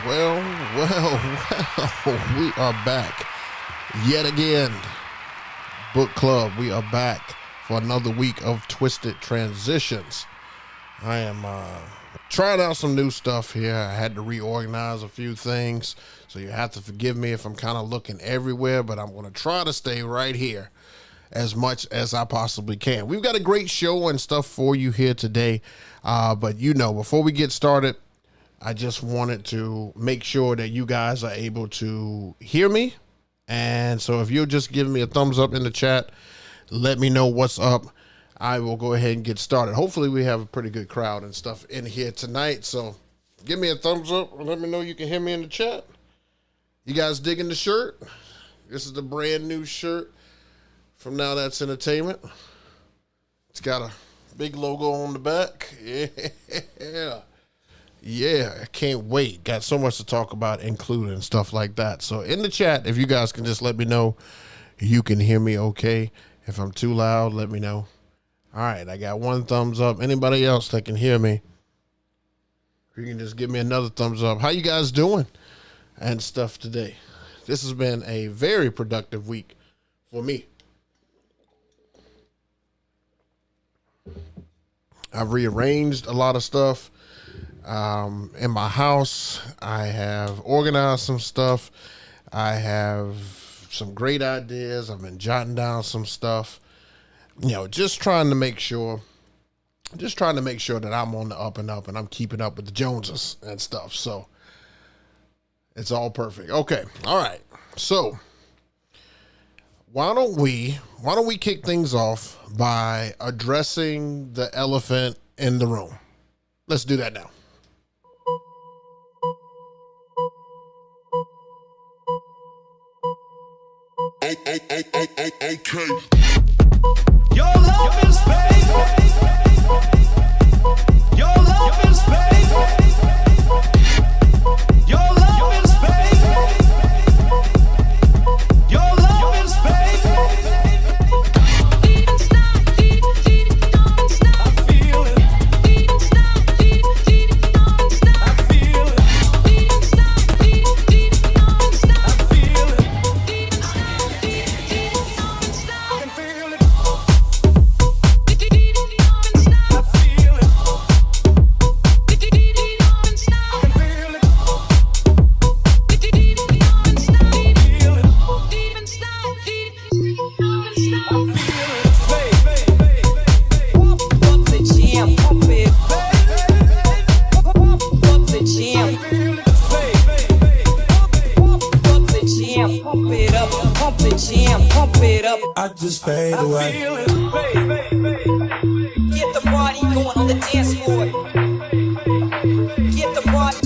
Well, we are back yet again. Book Club, we are back for another week of Twisted Transitions. I am trying out some new stuff here. I had to reorganize a few things, so you have to forgive me if I'm kind of looking everywhere, but I'm going to try to stay right here as much as I possibly can. We've got a great show and stuff for you here today, but before we get started, I just wanted to make sure that you guys are able to hear me. And so if you'll just give me a thumbs up in the chat, let me know what's up. I will go ahead and get started. Hopefully we have a pretty good crowd and stuff in here tonight. So give me a thumbs up and let me know you can hear me in the chat. You guys digging the shirt? This is the brand new shirt from Now That's Entertainment. It's got a big logo on the back. Yeah, I can't wait. Got so much to talk about, including stuff like that. So in the chat, if you guys can just let me know you can hear me okay. If I'm too loud, let me know. All right, I got one thumbs up. Anybody else that can hear me, you can just give me another thumbs up. How you guys doing and stuff today? This has been a very productive week for me. I've rearranged a lot of stuff. In my house, I have organized some stuff. I have some great ideas. I've been jotting down some stuff, just trying to make sure that I'm on the up and up and I'm keeping up with the Joneses and stuff. So it's all perfect. Okay. All right. So why don't we kick things off by addressing the elephant in the room? Let's do that now. Okay. Your love is fake. Your love is fake. Your love is fake. Your love is fake. I feel it. I feel it. I just fade away. Get the party going on the dance floor. Get the party.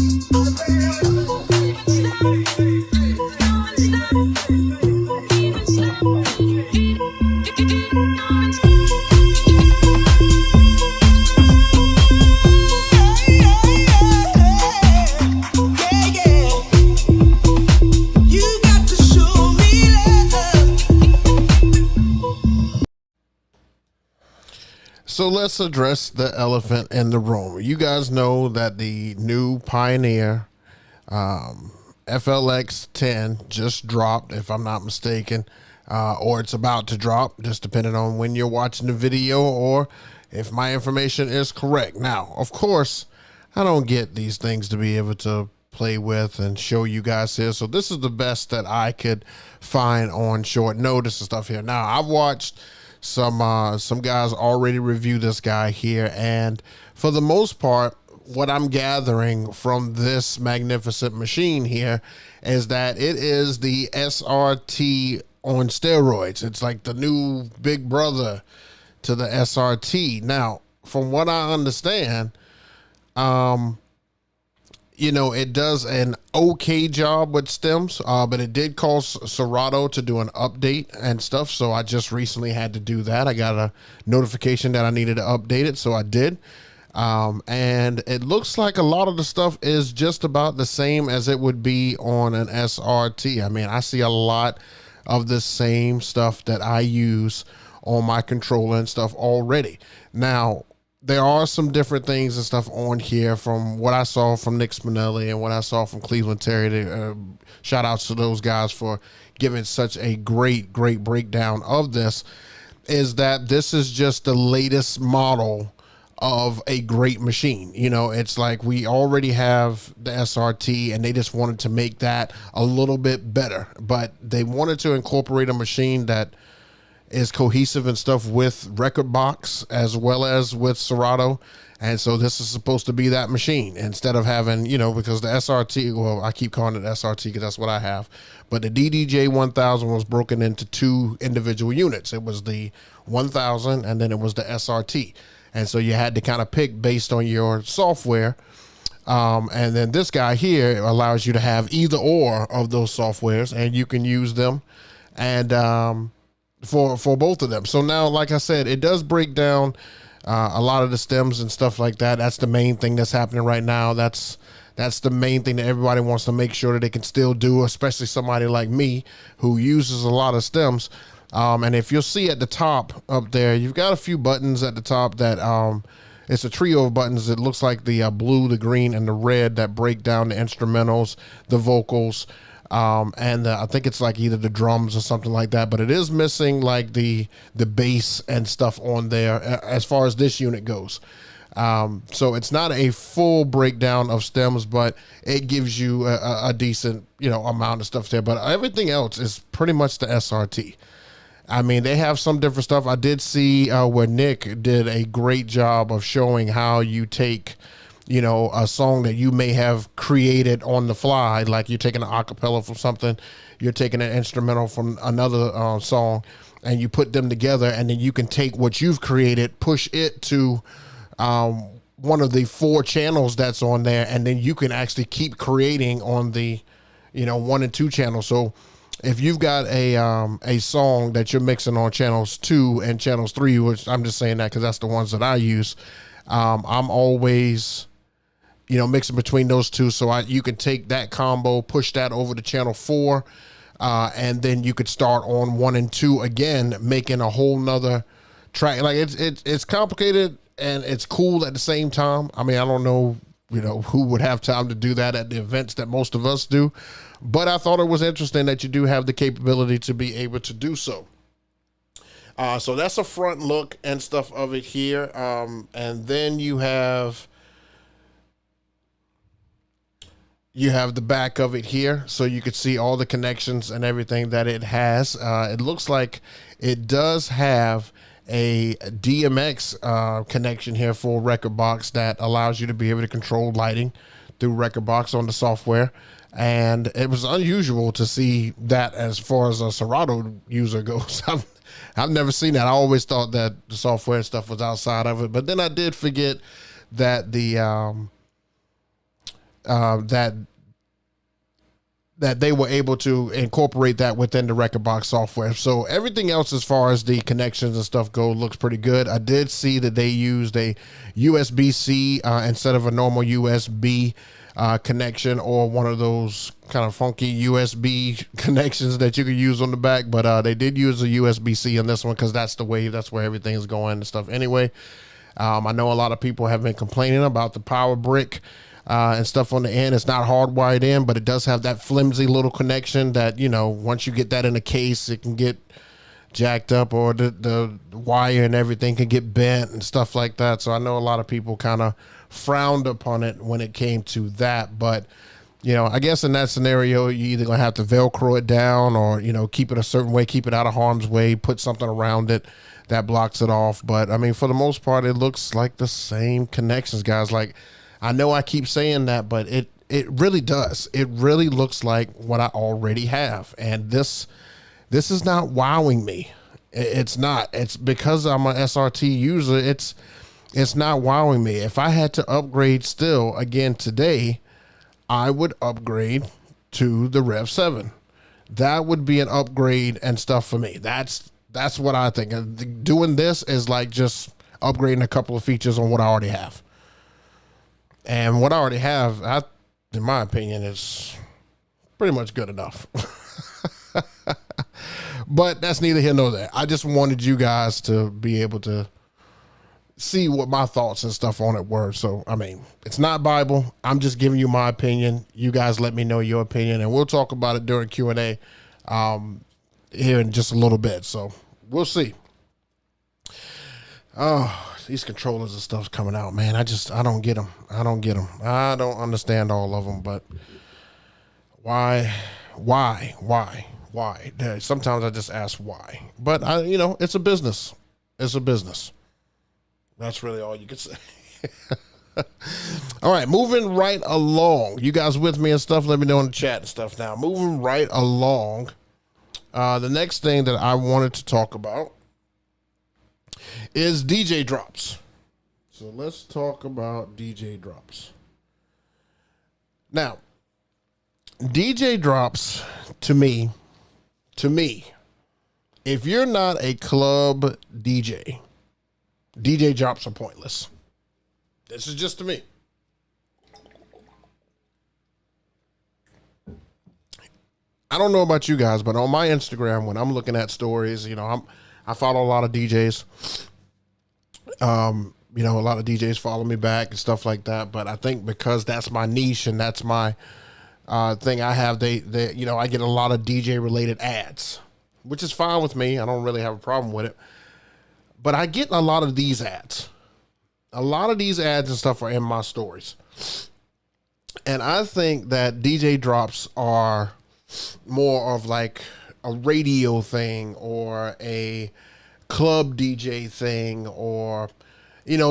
So let's address the elephant in the room. You guys know that the new Pioneer FLX 10 just dropped, if I'm not mistaken, or it's about to drop, just depending on when you're watching the video or if my information is correct. Now, of course, I don't get these things to be able to play with and show you guys here. So this is the best that I could find on short notice and stuff here. Now, I've watched some guys already review this guy here, and for the most part, what I'm gathering from this magnificent machine here is that it is the SRT on steroids. It's like the new big brother to the SRT. Now, from what I understand, it does an okay job with stems, but it did cause Serato to do an update and stuff. So I just recently had to do that. I got a notification that I needed to update it, so I did. And it looks like a lot of the stuff is just about the same as it would be on an SRT. I mean, I see a lot of the same stuff that I use on my controller and stuff already. Now, there are some different things and stuff on here from what I saw from Nick Spinelli and what I saw from Cleveland Terry. Shout outs to those guys for giving such a great breakdown of this. Is that this is just the latest model of a great machine. You know, it's like we already have the SRT and they just wanted to make that a little bit better, but they wanted to incorporate a machine that is cohesive and stuff with Record Box as well as with Serato. And so this is supposed to be that machine instead of having, you know, because the SRT, well, I keep calling it SRT because that's what I have, but the DDJ 1000 was broken into two individual units. It was the 1000 and then it was the SRT. And so you had to kind of pick based on your software. And then this guy here allows you to have either or of those softwares and you can use them and for both of them. So now, like I said, it does break down a lot of the stems and stuff like that. That's the main thing that's happening right now. That's the main thing that everybody wants to make sure that they can still do, especially somebody like me who uses a lot of stems. And if you'll see at the top up there, you've got a few buttons at the top that it's a trio of buttons. It looks like the blue, the green, and the red that break down the instrumentals, the vocals, and I think it's like either the drums or something like that. But it is missing like the bass and stuff on there as far as this unit goes. So it's not a full breakdown of stems, but it gives you a decent, you know, amount of stuff there. But everything else is pretty much the SRT. I mean, they have some different stuff. I did see where Nick did a great job of showing how you take, you know, a song that you may have created on the fly, like you're taking an acapella from something, you're taking an instrumental from another song, and you put them together, and then you can take what you've created, push it to one of the 4 channels that's on there, and then you can actually keep creating on the, you know, 1 and 2 channels. So if you've got a song that you're mixing on channels 2 and channels 3, which I'm just saying that because that's the ones that I use, I'm always, you know, mixing between those two. So you can take that combo, push that over to channel 4, and then you could start on 1 and 2 again, making a whole nother track. Like it's complicated and it's cool at the same time. I mean, I don't know, you know, who would have time to do that at the events that most of us do, but I thought it was interesting that you do have the capability to be able to do so. So that's a front look and stuff of it here. And then you have the back of it here, so you can see all the connections and everything that it has. It looks like it does have a DMX connection here for Record Box that allows you to be able to control lighting through Record Box on the software. And it was unusual to see that as far as a Serato user goes. I've never seen that. I always thought that the software stuff was outside of it, but then I did forget that the that they were able to incorporate that within the Record Box software. So everything else as far as the connections and stuff go looks pretty good. I did see that they used a USB-C instead of a normal USB connection, or one of those kind of funky USB connections that you could use on the back, but they did use a USB-C on this one because that's the wave, that's where everything is going and stuff anyway. I know a lot of people have been complaining about the power brick and stuff on the end. It's not hardwired in, but it does have that flimsy little connection that, you know, once you get that in a case, it can get jacked up, or the wire and everything can get bent and stuff like that. So I know a lot of people kind of frowned upon it when it came to that, but you know, I guess in that scenario, you either gonna have to Velcro it down, or, you know, keep it a certain way, keep it out of harm's way, put something around it that blocks it off. But I mean, for the most part, it looks like the same connections, guys. Like, I know I keep saying that, but it really does. It really looks like what I already have. And this is not wowing me. It's not. It's because I'm an SRT user. It's not wowing me. If I had to upgrade still again today, I would upgrade to the Rev 7. That would be an upgrade and stuff for me. That's what I think. Doing this is like just upgrading a couple of features on what I already have. And what I already have, in my opinion, is pretty much good enough. But that's neither here nor there. I just wanted you guys to be able to see what my thoughts and stuff on it were. So, I mean, it's not Bible. I'm just giving you my opinion. You guys let me know your opinion, and we'll talk about it during Q&A here in just a little bit. So, we'll see. Oh, these controllers and stuff's coming out, man. I don't get them. I don't understand all of them, but why? Sometimes I just ask why. But, it's a business. It's a business. That's really all you can say. All right, moving right along. You guys with me and stuff? Let me know in the chat and stuff now. Moving right along. The next thing that I wanted to talk about is DJ drops. So let's talk about DJ drops. Now, DJ drops to me, if you're not a club DJ drops are pointless. This is just to me. I don't know about you guys, but on my Instagram, when I'm looking at stories, I follow a lot of DJs. A lot of DJs follow me back and stuff like that. But I think because that's my niche and that's my thing I have, I get a lot of DJ related ads, which is fine with me. I don't really have a problem with it. But I get a lot of these ads. A lot of these ads and stuff are in my stories. And I think that DJ drops are more of like a radio thing or a club DJ thing or,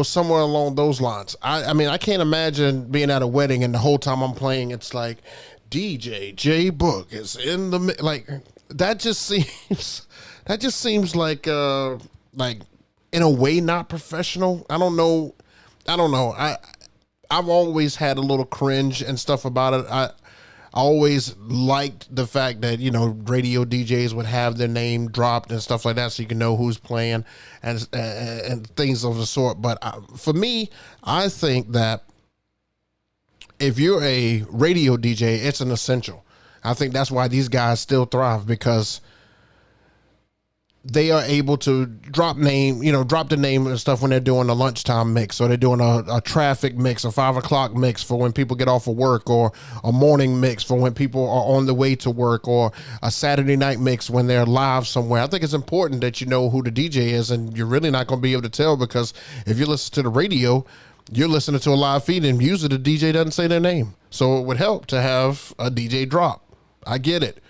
somewhere along those lines. I mean, I can't imagine being at a wedding and the whole time I'm playing, it's like DJ JayBook is in the, like, that just seems like in a way not professional. I don't know. I've always had a little cringe and stuff about it. I always liked the fact that, radio DJs would have their name dropped and stuff like that so you can know who's playing and things of the sort. But for me, I think that if you're a radio DJ, it's an essential. I think that's why these guys still thrive, because they are able to drop the name and stuff when they're doing a lunchtime mix, or they're doing a traffic mix, a 5 o'clock mix for when people get off of work, or a morning mix for when people are on the way to work, or a Saturday night mix when they're live somewhere. I think it's important that you know who the DJ is, and you're really not going to be able to tell, because if you listen to the radio, you're listening to a live feed and usually the DJ doesn't say their name. So it would help to have a DJ drop. I get it.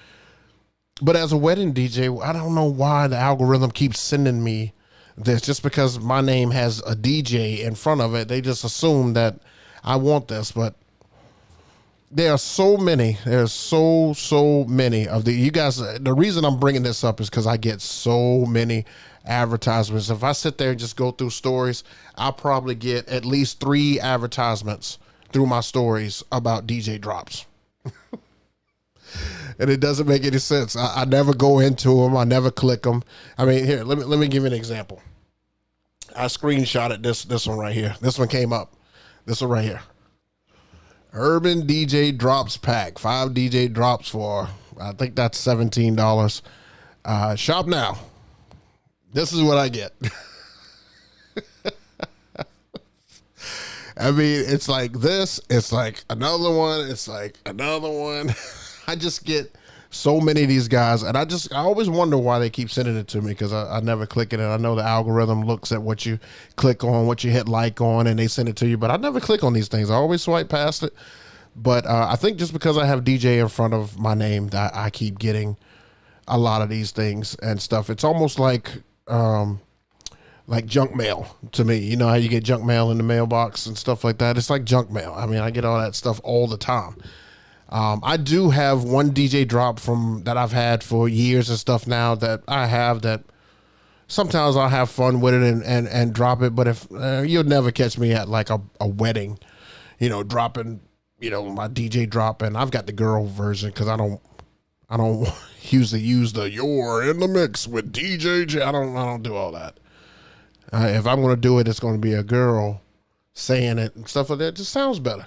But as a wedding DJ, I don't know why the algorithm keeps sending me this. Just because my name has a DJ in front of it, they just assume that I want this. But there are so many. There's so many of you guys. The reason I'm bringing this up is because I get so many advertisements. If I sit there and just go through stories, I'll probably get at least 3 advertisements through my stories about DJ drops. And it doesn't make any sense. I never go into them. I never click them. I mean, here, let me give you an example. I screenshotted this one right here. This one came up. This one right here. Urban DJ drops pack. 5 DJ drops for, I think that's $17. Shop now. This is what I get. I mean, it's like this. It's like another one. It's like another one. I just get so many of these guys, and I always wonder why they keep sending it to me, because I never click it, and I know the algorithm looks at what you click on, what you hit like on, and they send it to you, but I never click on these things. I always swipe past it. But I think just because I have DJ in front of my name, that I keep getting a lot of these things and stuff. It's almost like junk mail to me. You know how you get junk mail in the mailbox and stuff like that? It's like junk mail. I mean, I get all that stuff all the time. I do have one DJ drop that I've had for years and stuff now that I have, that sometimes I'll have fun with it and drop it. But if you'll never catch me at like a wedding, dropping, my DJ drop, and I've got the girl version because I don't usually use the "you're in the mix with DJ J." I don't do all that. If I'm going to do it, it's going to be a girl saying it and stuff like that. It just sounds better,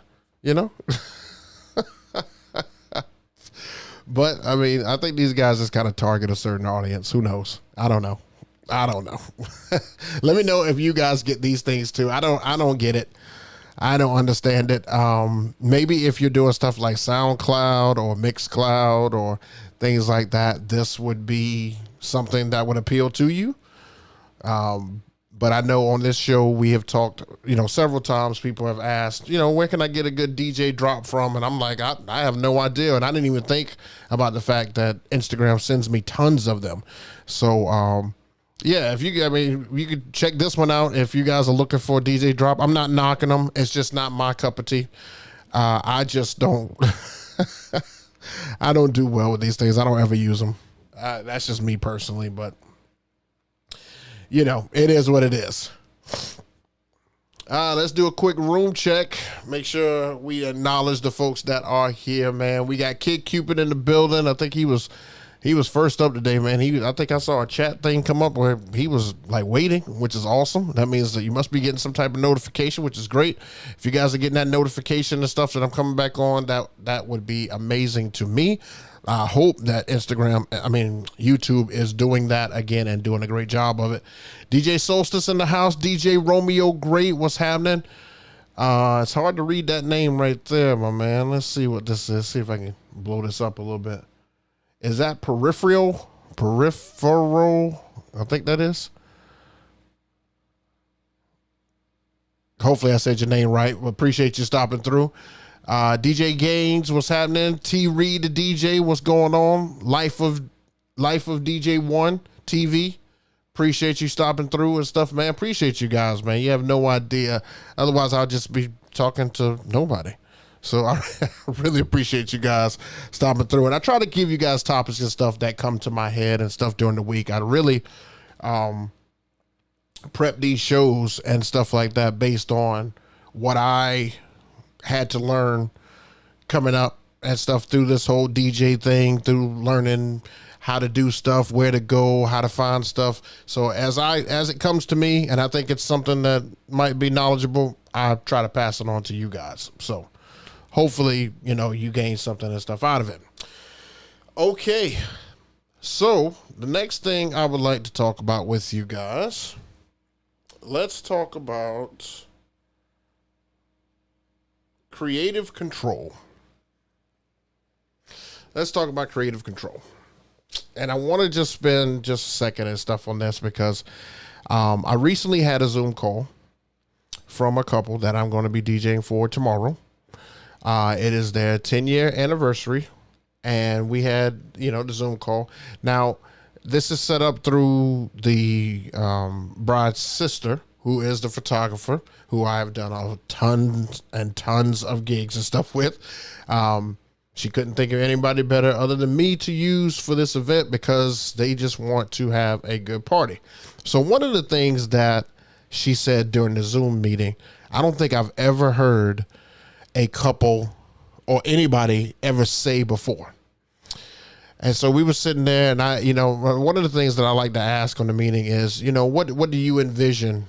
But I mean, I think these guys just kind of target a certain audience. Who knows? I don't know. I don't know. Let me know if you guys get these things too. I don't get it. I don't understand it. Maybe if you're doing stuff like SoundCloud or Mixcloud or things like that, this would be something that would appeal to you. But I know on this show we have talked, several times people have asked, where can I get a good DJ drop from? And I'm like, I have no idea. And I didn't even think about the fact that Instagram sends me tons of them. So, yeah, you could check this one out if you guys are looking for a DJ drop. I'm not knocking them. It's just not my cup of tea. I just don't, I don't do well with these things. I don't ever use them. That's just me personally, but it is what it is. Let's do a quick room check. Make sure we acknowledge the folks that are here, man. We got Kid Cupid in the building. I think he was first up today, man. I think I saw a chat thing come up where he was like waiting, which is awesome. That means that you must be getting some type of notification, which is great. If you guys are getting that notification and stuff that I'm coming back on, that would be amazing to me. I hope that YouTube is doing that again and doing a great job of it. DJ Solstice in the house. DJ Romeo Great. What's happening? It's hard to read that name right there, my man. Let's see what this is. See if I can blow this up a little bit. Is that peripheral? I think that is. Hopefully I said your name right. Appreciate you stopping through. DJ Gaines, what's happening? T Reed, the DJ, what's going on? Life of DJ One TV. Appreciate you stopping through and stuff, man. Appreciate you guys, man. You have no idea. Otherwise, I'll just be talking to nobody. So I really appreciate you guys stopping through. And I try to give you guys topics and stuff that come to my head and stuff during the week. I really prep these shows and stuff like that based on what I had to learn coming up and stuff through this whole DJ thing, through learning how to do stuff, where to go, how to find stuff. So as it comes to me, and I think it's something that might be knowledgeable, I try to pass it on to you guys. So hopefully, you gain something and stuff out of it. Okay. So the next thing I would like to talk about with you guys, let's talk about creative control. Let's talk about creative control. And I want to just spend just a second and stuff on this because I recently had a Zoom call from a couple that I'm going to be DJing for tomorrow. It is their 10-year anniversary, and we had, the Zoom call. Now, this is set up through the bride's sister, who is the photographer, who I have done tons and tons of gigs and stuff with. She couldn't think of anybody better other than me to use for this event because they just want to have a good party. So one of the things that she said during the Zoom meeting, I don't think I've ever heard a couple or anybody ever say before. And so we were sitting there, and one of the things that I like to ask on the meeting is, what do you envision,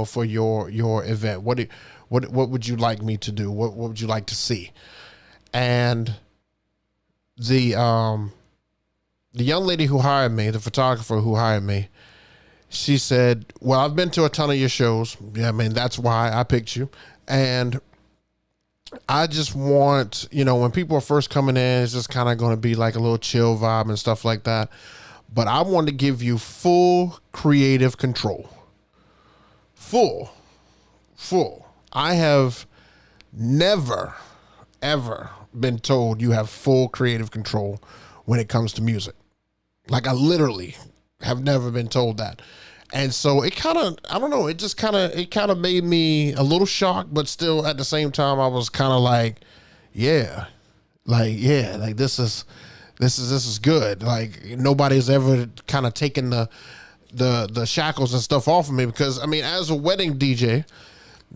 for your event? What would you like me to do? What would you like to see? And the young lady who hired me, the photographer who hired me, she said, well, I've been to a ton of your shows. Yeah, that's why I picked you. And I just want, when people are first coming in, it's just kind of going to be like a little chill vibe and stuff like that. But I want to give you full creative control. Full. I have never, ever been told you have full creative control when it comes to music. Like I literally have never been told that. And so it kind of, I don't know, it kind of made me a little shocked, but still at the same time, I was kind of like this is good. Like nobody's ever kind of taken the shackles and stuff off of me because as a wedding DJ,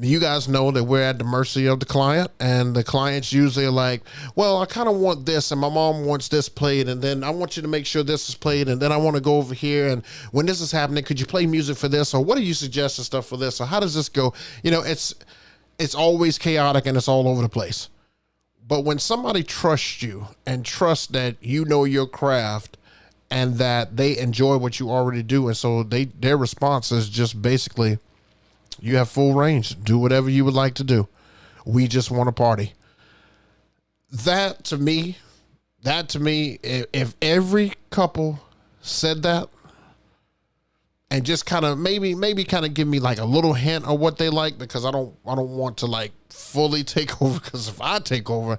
you guys know that we're at the mercy of the client, and the clients usually are like, well, I kind of want this, and my mom wants this played, and then I want you to make sure this is played, and then I want to go over here, and when this is happening, could you play music for this, or what do you suggest and stuff for this, or how does this go? It's always chaotic, and it's all over the place. But when somebody trusts you and trusts that you know your craft and that they enjoy what you already do. And so their response is just basically, you have full range. Do whatever you would like to do. We just want to party. That to me, if every couple said that, and just kind of maybe kind of give me like a little hint of what they like, because I don't want to like fully take over, because if I take over,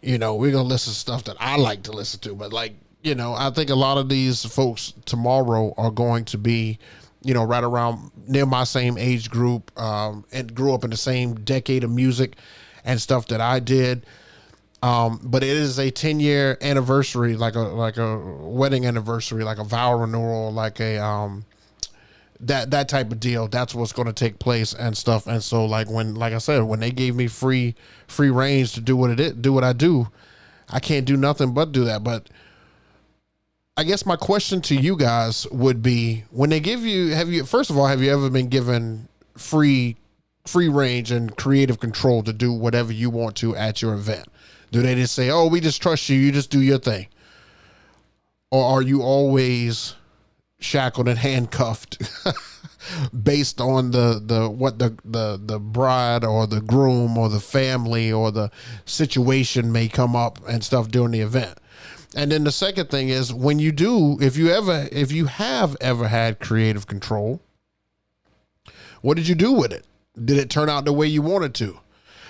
we're gonna listen to stuff that I like to listen to. But like, I think a lot of these folks tomorrow are going to be, right around near my same age group, and grew up in the same decade of music and stuff that I did. But it is a 10-year anniversary, like a wedding anniversary, like a vow renewal, like a that type of deal. That's what's going to take place and stuff. And so like I said, when they gave me free range to do what I do, I can't do nothing but do that. But I guess my question to you guys would be, when they give you, first of all, have you ever been given free range and creative control to do whatever you want to at your event? Do they just say, oh, we just trust you, you just do your thing? Or are you always shackled and handcuffed based on the bride or the groom or the family or the situation may come up and stuff during the event? And then the second thing is, when you do, if you have ever had creative control, what did you do with it? Did it turn out the way you wanted to?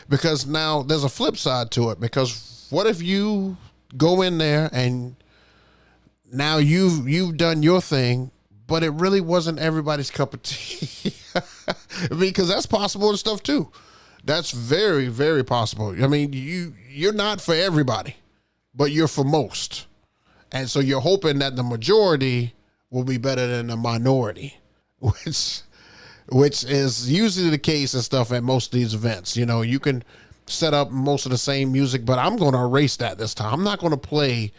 Because now there's a flip side to it. Because what if you go in there and now you've done your thing, but it really wasn't everybody's cup of tea? Because that's possible and stuff too. That's very, very possible. I mean, you're not for everybody, but you're for most. And so you're hoping that the majority will be better than the minority, which is usually the case and stuff at most of these events. You can set up most of the same music, but I'm going to erase that this time. I'm not going to play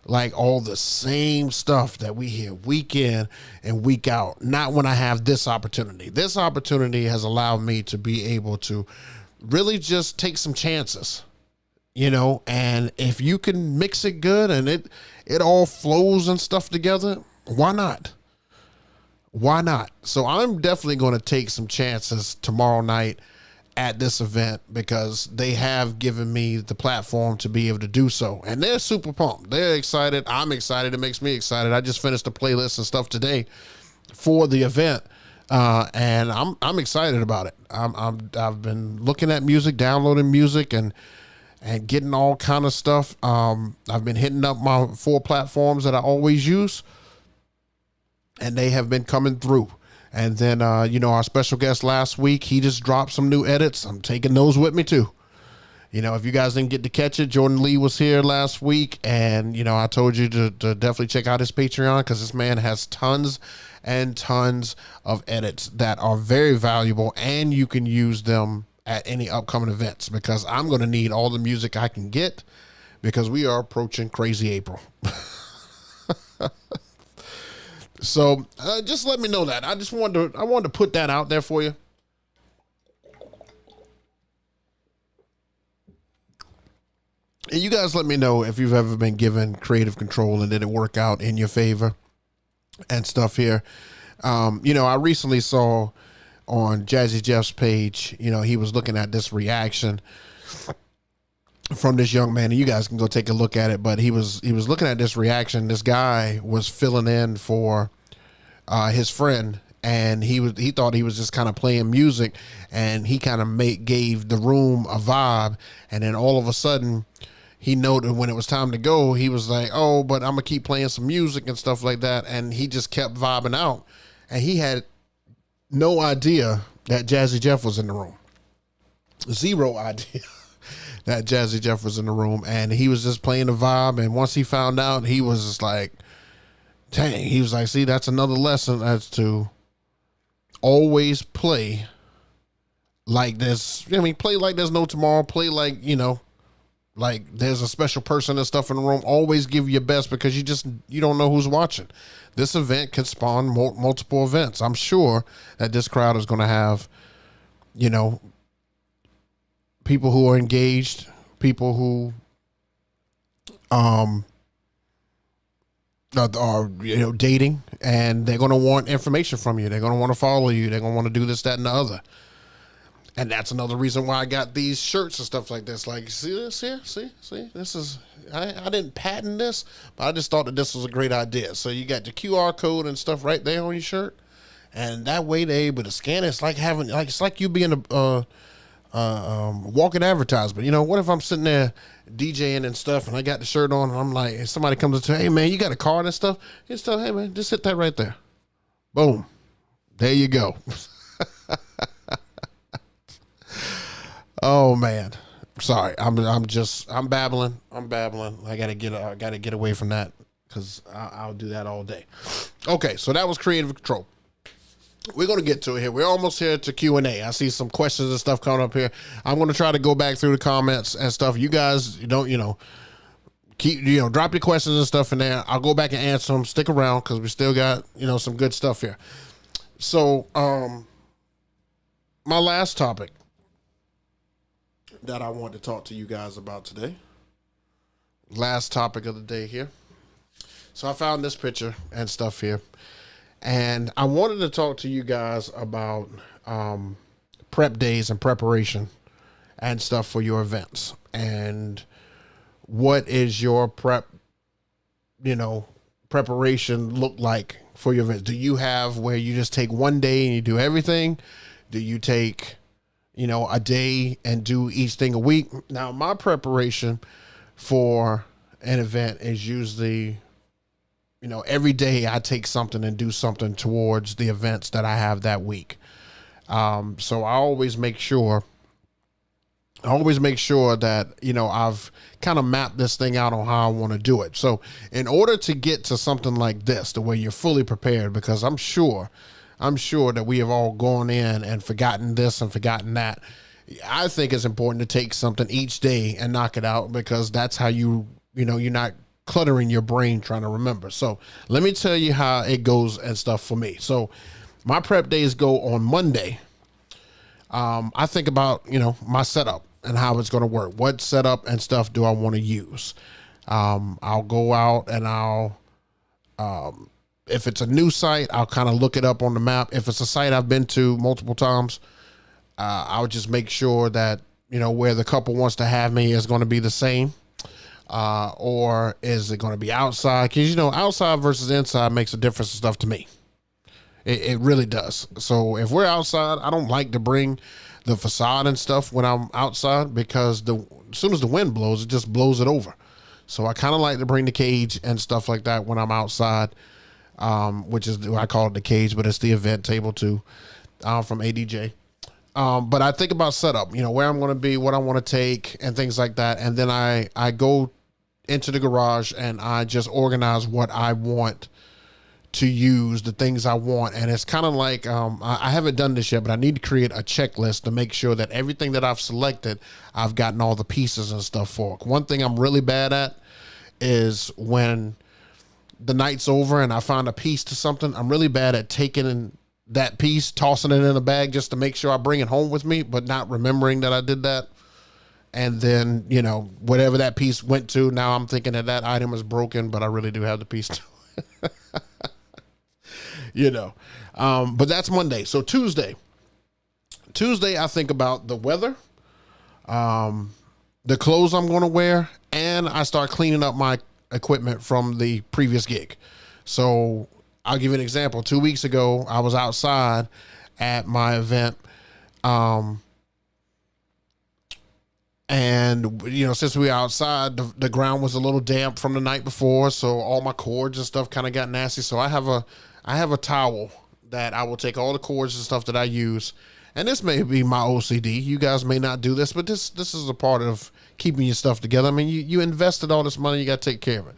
like all the same stuff that we hear week in and week out. Not when I have this opportunity. This opportunity has allowed me to be able to really just take some chances, and if you can mix it good and it all flows and stuff together, why not? Why not? So I'm definitely going to take some chances tomorrow night at this event, because they have given me the platform to be able to do so. And they're super pumped. They're excited. I'm excited. It makes me excited. I just finished the playlist and stuff today for the event. And I'm excited about it. I've been looking at music, downloading music and getting all kind of stuff. I've been hitting up my 4 platforms that I always use, and they have been coming through. And then, our special guest last week, he just dropped some new edits. I'm taking those with me too. If you guys didn't get to catch it, Jordan Lee was here last week, and, I told you to definitely check out his Patreon, because this man has tons and tons of edits that are very valuable, and you can use them at any upcoming events, because I'm going to need all the music I can get, because we are approaching crazy April. So just let me know that. I wanted to put that out there for you. And you guys let me know if you've ever been given creative control and did it work out in your favor and stuff here. I recently saw on Jazzy Jeff's page, he was looking at this reaction from this young man, and you guys can go take a look at it. But he was looking at this reaction. This guy was filling in for his friend, and he thought he was just kind of playing music, and he kind of gave the room a vibe. And then all of a sudden, he noted when it was time to go, he was like, "Oh, but I'm gonna keep playing some music and stuff like that." And he just kept vibing out, and he had no idea that Jazzy Jeff was in the room. Zero idea that Jazzy Jeff was in the room, and he was just playing the vibe. And once he found out, he was just like, dang, he was like, see, that's another lesson as to always play like this. Play like there's no tomorrow. Play like, like there's a special person and stuff in the room. Always give your best, because you don't know who's watching. This event can spawn multiple events. I'm sure that this crowd is going to have, people who are engaged, people who or dating, and they're going to want information from you. They're going to want to follow you. They're going to want to do this, that, and the other. And that's another reason why I got these shirts and stuff like this. Like, see this here? See? This is, I didn't patent this, but I just thought that this was a great idea. So you got the QR code and stuff right there on your shirt. And that way they're able to scan it. It's like it's like you being a walking advertisement. What if I'm sitting there DJing and stuff and I got the shirt on and I'm like, and somebody comes up to, hey man, you got a card and stuff? It's tell, hey man, just hit that right there. Boom. There you go. Oh man, sorry. I'm babbling. I gotta get away from that because I'll do that all day. Okay, so that was creative control. We're gonna get to it here. We're almost here to Q&A. I see some questions and stuff coming up here. I'm gonna try to go back through the comments and stuff. You guys don't, keep drop your questions and stuff in there. I'll go back and answer them. Stick around because we still got some good stuff here. So my last topic that I want to talk to you guys about today. Last topic of the day here. So I found this picture and stuff here. And I wanted to talk to you guys about prep days and preparation and stuff for your events. And what is your preparation look like for your events? Do you have where you just take one day and you do everything? Do you take a day and do each thing a week? Now, my preparation for an event is usually, every day I take something and do something towards the events that I have that week. So I always make sure that, I've kind of mapped this thing out on how I want to do it. So in order to get to something like this, the way you're fully prepared, because I'm sure that we have all gone in and forgotten this and forgotten that. I think it's important to take something each day and knock it out because that's how you're not cluttering your brain trying to remember. So let me tell you how it goes and stuff for me. So my prep days go on Monday. I think about, my setup and how it's going to work. What setup and stuff do I want to use? I'll go out and if it's a new site, I'll kind of look it up on the map. If it's a site I've been to multiple times, I'll just make sure that, where the couple wants to have me is going to be the same. Or is it going to be outside? Because, outside versus inside makes a difference and stuff to me. It really does. So if we're outside, I don't like to bring the facade and stuff when I'm outside because as soon as the wind blows, it just blows it over. So I kind of like to bring the cage and stuff like that when I'm outside. Which is, I call it the cage, but it's the event table too, from ADJ. But I think about setup, where I'm going to be, what I want to take and things like that. And then I go into the garage and I just organize what I want to use, the things I want. And it's kind of like, I haven't done this yet, but I need to create a checklist to make sure that everything that I've selected, I've gotten all the pieces and stuff for. One thing I'm really bad at is when the night's over and I find a piece to something, I'm really bad at taking that piece, tossing it in a bag just to make sure I bring it home with me, but not remembering that I did that. And then, whatever that piece went to, now I'm thinking that item is broken, but I really do have the piece to but that's Monday. So Tuesday, I think about the weather, the clothes I'm going to wear, and I start cleaning up my equipment from the previous gig. So I'll give you an example. 2 weeks ago, I was outside at my event. And, since we were outside, the ground was a little damp from the night before. So all my cords and stuff kind of got nasty. So I have a towel that I will take all the cords and stuff that I use. And this may be my OCD. You guys may not do this, but this is a part of keeping your stuff together. I mean, you invested all this money, you got to take care of it.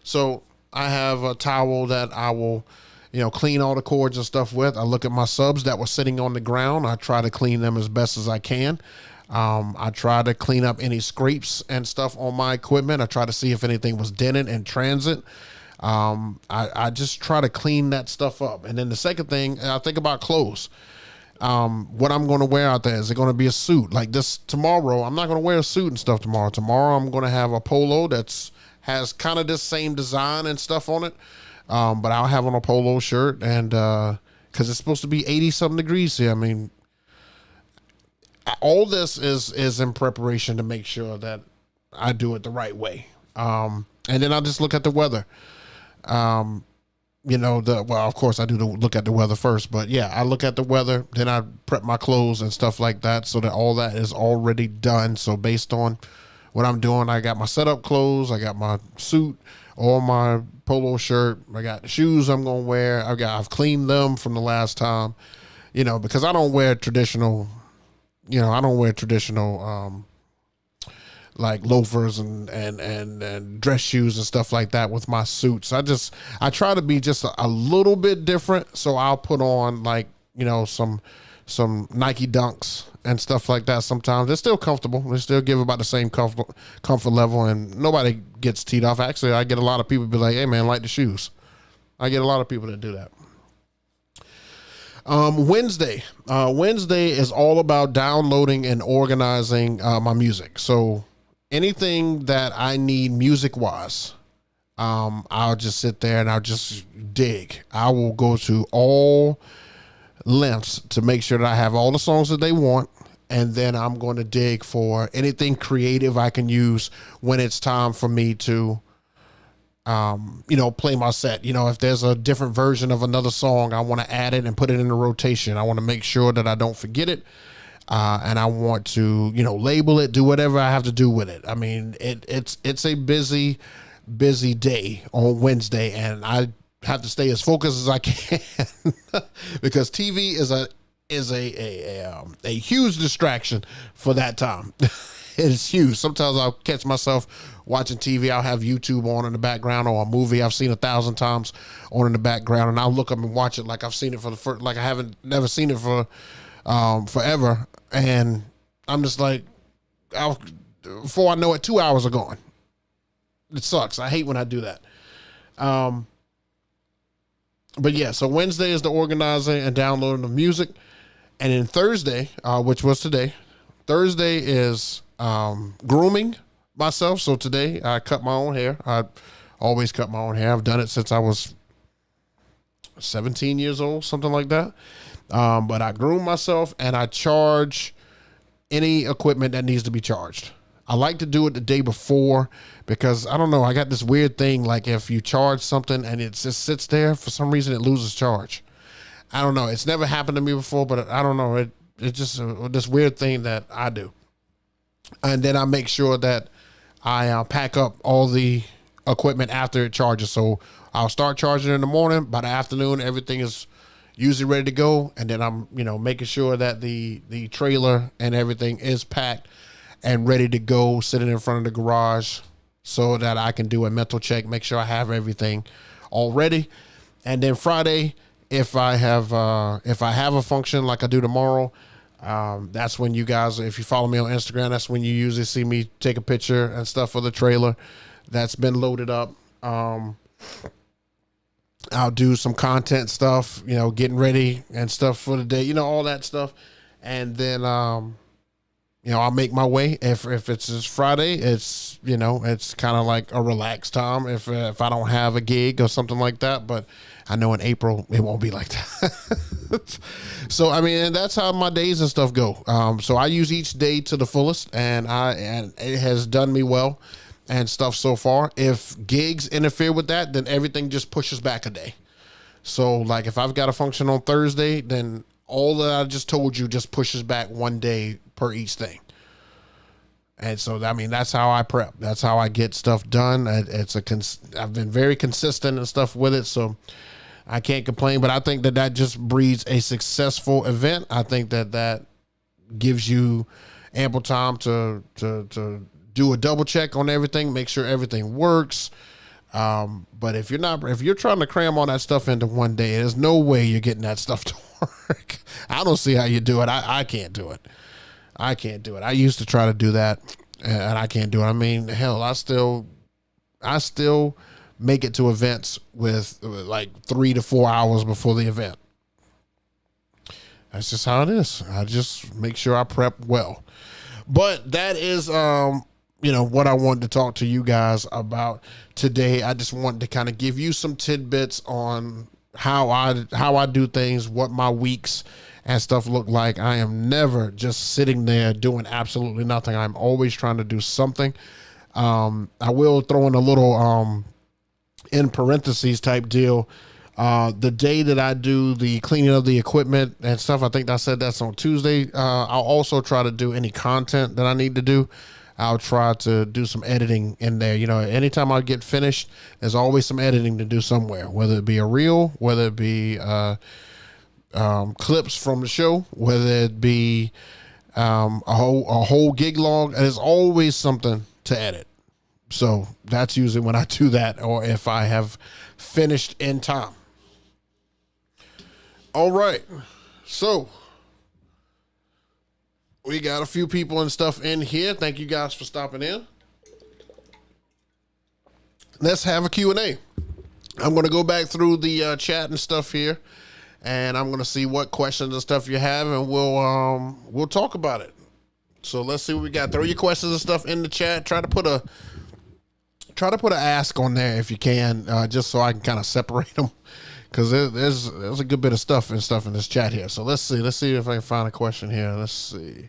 So I have a towel that I will, clean all the cords and stuff with. I look at my subs that were sitting on the ground. I try to clean them as best as I can. I try to clean up any scrapes and stuff on my equipment. I try to see if anything was dented in transit. I just try to clean that stuff up. And then the second thing, I think about clothes. What I'm going to wear out there. Is it going to be a suit like this tomorrow? I'm not going to wear a suit and stuff tomorrow. Tomorrow I'm going to have a polo that's has kind of this same design and stuff on it. But I'll have on a polo shirt, and because it's supposed to be 80 something degrees here. I mean, all this is in preparation to make sure that I do it the right way. And then I'll just look at the weather. Well, of course I do look at the weather first, but yeah, I look at the weather, then I prep my clothes and stuff like that, so that all that is already done. So based on what I'm doing, I got my setup clothes, I got my suit, or my polo shirt, I got the shoes I'm gonna wear. I've cleaned them from the last time, because I don't wear traditional, like loafers and dress shoes and stuff like that with my suits. I try to be just a little bit different. So I'll put on some Nike Dunks and stuff like that. Sometimes they're still comfortable. They still give about the same comfort level, and nobody gets teed off. Actually, I get a lot of people be like, "Hey man, like the shoes." I get a lot of people that do that. Wednesday is all about downloading and organizing my music. So anything that I need music wise, I'll just sit there and I'll just dig. I will go to all lengths to make sure that I have all the songs that they want. And then I'm going to dig for anything creative I can use when it's time for me to, play my set. If there's a different version of another song, I want to add it and put it in the rotation. I want to make sure that I don't forget it. And I want to, label it, do whatever I have to do with it. I mean, it's a busy day on Wednesday, and I have to stay as focused as I can because TV is a huge distraction for that time. It's huge. Sometimes I'll catch myself watching TV. I'll have YouTube on in the background, or a movie I've seen 1,000 times on in the background, and I'll look up and watch it like I've seen it for the first, like I haven't never seen it for forever. And I'm just like, before I know it, 2 hours are gone. It sucks. I hate when I do that. But yeah, so Wednesday is the organizing and downloading of music. And then Thursday, which was today, Thursday is grooming myself. So today I cut my own hair. I always cut my own hair. I've done it since I was 17 years old, something like that. But I groom myself and I charge any equipment that needs to be charged. I like to do it the day before because I don't know. I got this weird thing. Like if you charge something and it just sits there, for some reason it loses charge. I don't know. It's never happened to me before, but I don't know. It's just this weird thing that I do. And then I make sure that I pack up all the equipment after it charges. So I'll start charging in the morning. By the afternoon, everything is usually ready to go. And then I'm, making sure that the trailer and everything is packed and ready to go, sitting in front of the garage so that I can do a mental check, make sure I have everything all ready. And then Friday, if I have a function like I do tomorrow, that's when you guys, if you follow me on Instagram, that's when you usually see me take a picture and stuff for the trailer that's been loaded up. I'll do some content stuff, getting ready and stuff for the day, all that stuff. And then, I'll make my way. If it's just Friday, it's, it's kind of like a relaxed time if I don't have a gig or something like that. But I know in April, it won't be like that. So, and that's how my days and stuff go. So I use each day to the fullest, and it has done me well and stuff so far. If gigs interfere with that, then everything just pushes back a day. So like if I've got a function on Thursday, then all that I just told you just pushes back one day per each thing. And so, that's how I prep. That's how I get stuff done. I've been very consistent and stuff with it, so I can't complain. But I think that just breeds a successful event. I think that gives you ample time to do a double check on everything, make sure everything works. But if you're trying to cram all that stuff into one day, there's no way you're getting that stuff to work. I don't see how you do it. I can't do it. I can't do it. I used to try to do that, and I can't do it. Hell, I still make it to events with like 3 to 4 hours before the event. That's just how it is. I just make sure I prep well. But that is what I wanted to talk to you guys about today. I just wanted to kind of give you some tidbits on how I do things, what my weeks and stuff look like. I am never just sitting there doing absolutely nothing. I'm always trying to do something. I will throw in a little in parentheses type deal. The day that I do the cleaning of the equipment and stuff, I think I said that's on Tuesday. I'll also try to do any content that I need to do. I'll try to do some editing in there. Anytime I get finished, there's always some editing to do somewhere, whether it be a reel, whether it be clips from the show, whether it be a whole gig log. There's always something to edit. So that's usually when I do that, or if I have finished in time. All right. So we got a few people and stuff in here. Thank you guys for stopping in. Let's have a Q&A. I'm going to go back through the chat and stuff here, and I'm going to see what questions and stuff you have, and we'll talk about it. So let's see what we got. Throw your questions and stuff in the chat. Try to put a ask on there if you can, just so I can kind of separate them, because there's a good bit of stuff in this chat here. So let's see if I can find a question here. Let's see.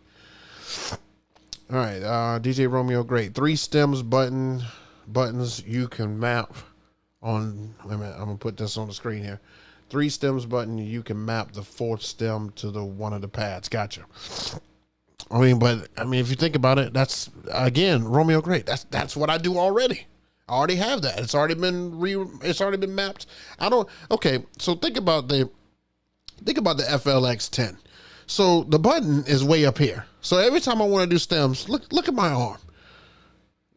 All right, DJ Romeo, great. 3 stems buttons you can map on. Wait a minute, I'm gonna put this on the screen here. 3 stems button, you can map the 4th stem to the one of the pads. Gotcha. But if you think about it, that's again, Romeo, great. That's what I do already. I already have that. It's already been mapped. Okay, so think about the FLX 10. So the button is way up here. So every time I want to do stems, look at my arm.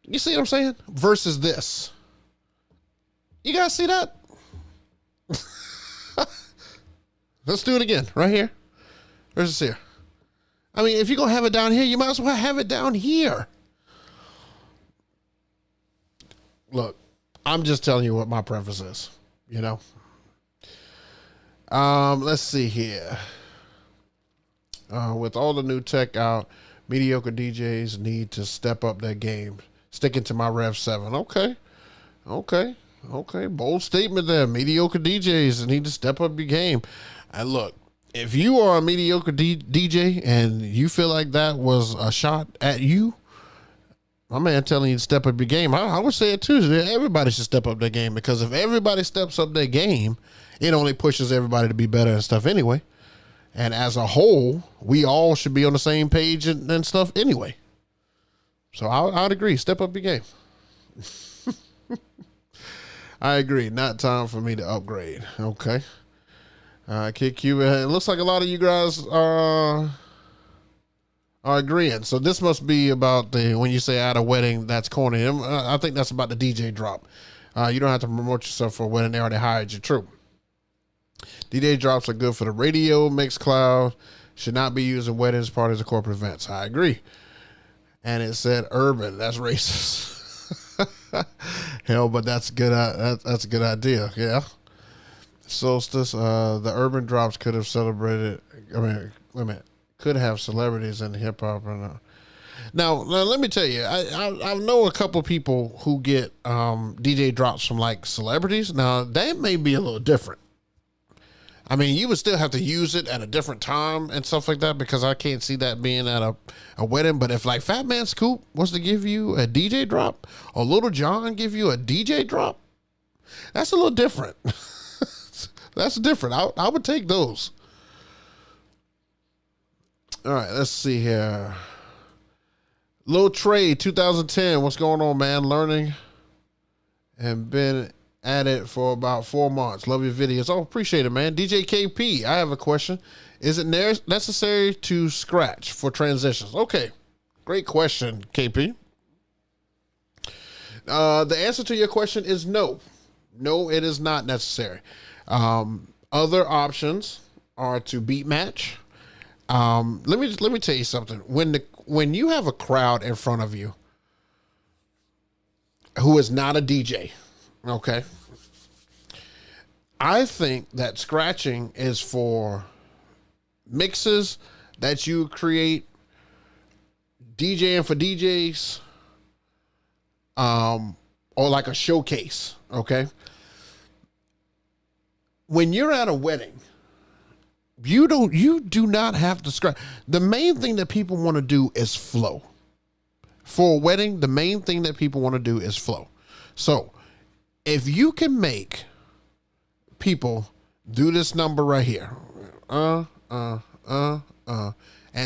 You see what I'm saying? Versus this. You guys see that? Let's do it again, right here. Versus here. If you're going to have it down here, you might as well have it down here. Look, I'm just telling you what my preference is, Let's see here. With all the new tech out, mediocre DJs need to step up their game. Sticking to my Rev 7. Okay. Bold statement there. Mediocre DJs need to step up your game. And look, if you are a mediocre DJ and you feel like that was a shot at you, my man telling you to step up your game. I would say it too. Everybody should step up their game, because if everybody steps up their game, it only pushes everybody to be better and stuff anyway. And as a whole, we all should be on the same page and stuff anyway. So I'd agree. Step up your game. I agree. Not time for me to upgrade. Okay. Kid Cuba. It looks like a lot of you guys are agreeing. So this must be about when you say at a wedding, that's corny. I think that's about the DJ drop. You don't have to promote yourself for a wedding. They already hired you. True. DJ drops are good for the radio. Mixcloud should not be used in weddings, parties, or corporate events. I agree. And it said urban. That's racist. Hell, but that's good. That's a good idea. Yeah. Solstice. The urban drops could have celebrated. Wait a minute. Could have celebrities in hip hop. Now, let me tell you. I know a couple of people who get DJ drops from like celebrities. Now that may be a little different. You would still have to use it at a different time and stuff like that, because I can't see that being at a wedding. But if like Fat Man Scoop was to give you a DJ drop, or Little John give you a DJ drop, that's a little different. That's different. I would take those. All right, let's see here. Lil Trey, 2010. What's going on, man? Learning and been at it for about 4 months. Love your videos. Oh, appreciate it, man. DJ KP, I have a question. Is it necessary to scratch for transitions? Okay, great question, KP. The answer to your question is no. No, it is not necessary. Other options are to beat match. Let me tell you something. When you have a crowd in front of you who is not a DJ, okay, I think that scratching is for mixes that you create, DJing for DJs, or like a showcase. Okay. When you're at a wedding, you do not have to scratch. The main thing that people want to do is flow. For a wedding, the main thing that people want to do is flow. So if you can make people do this number right here, and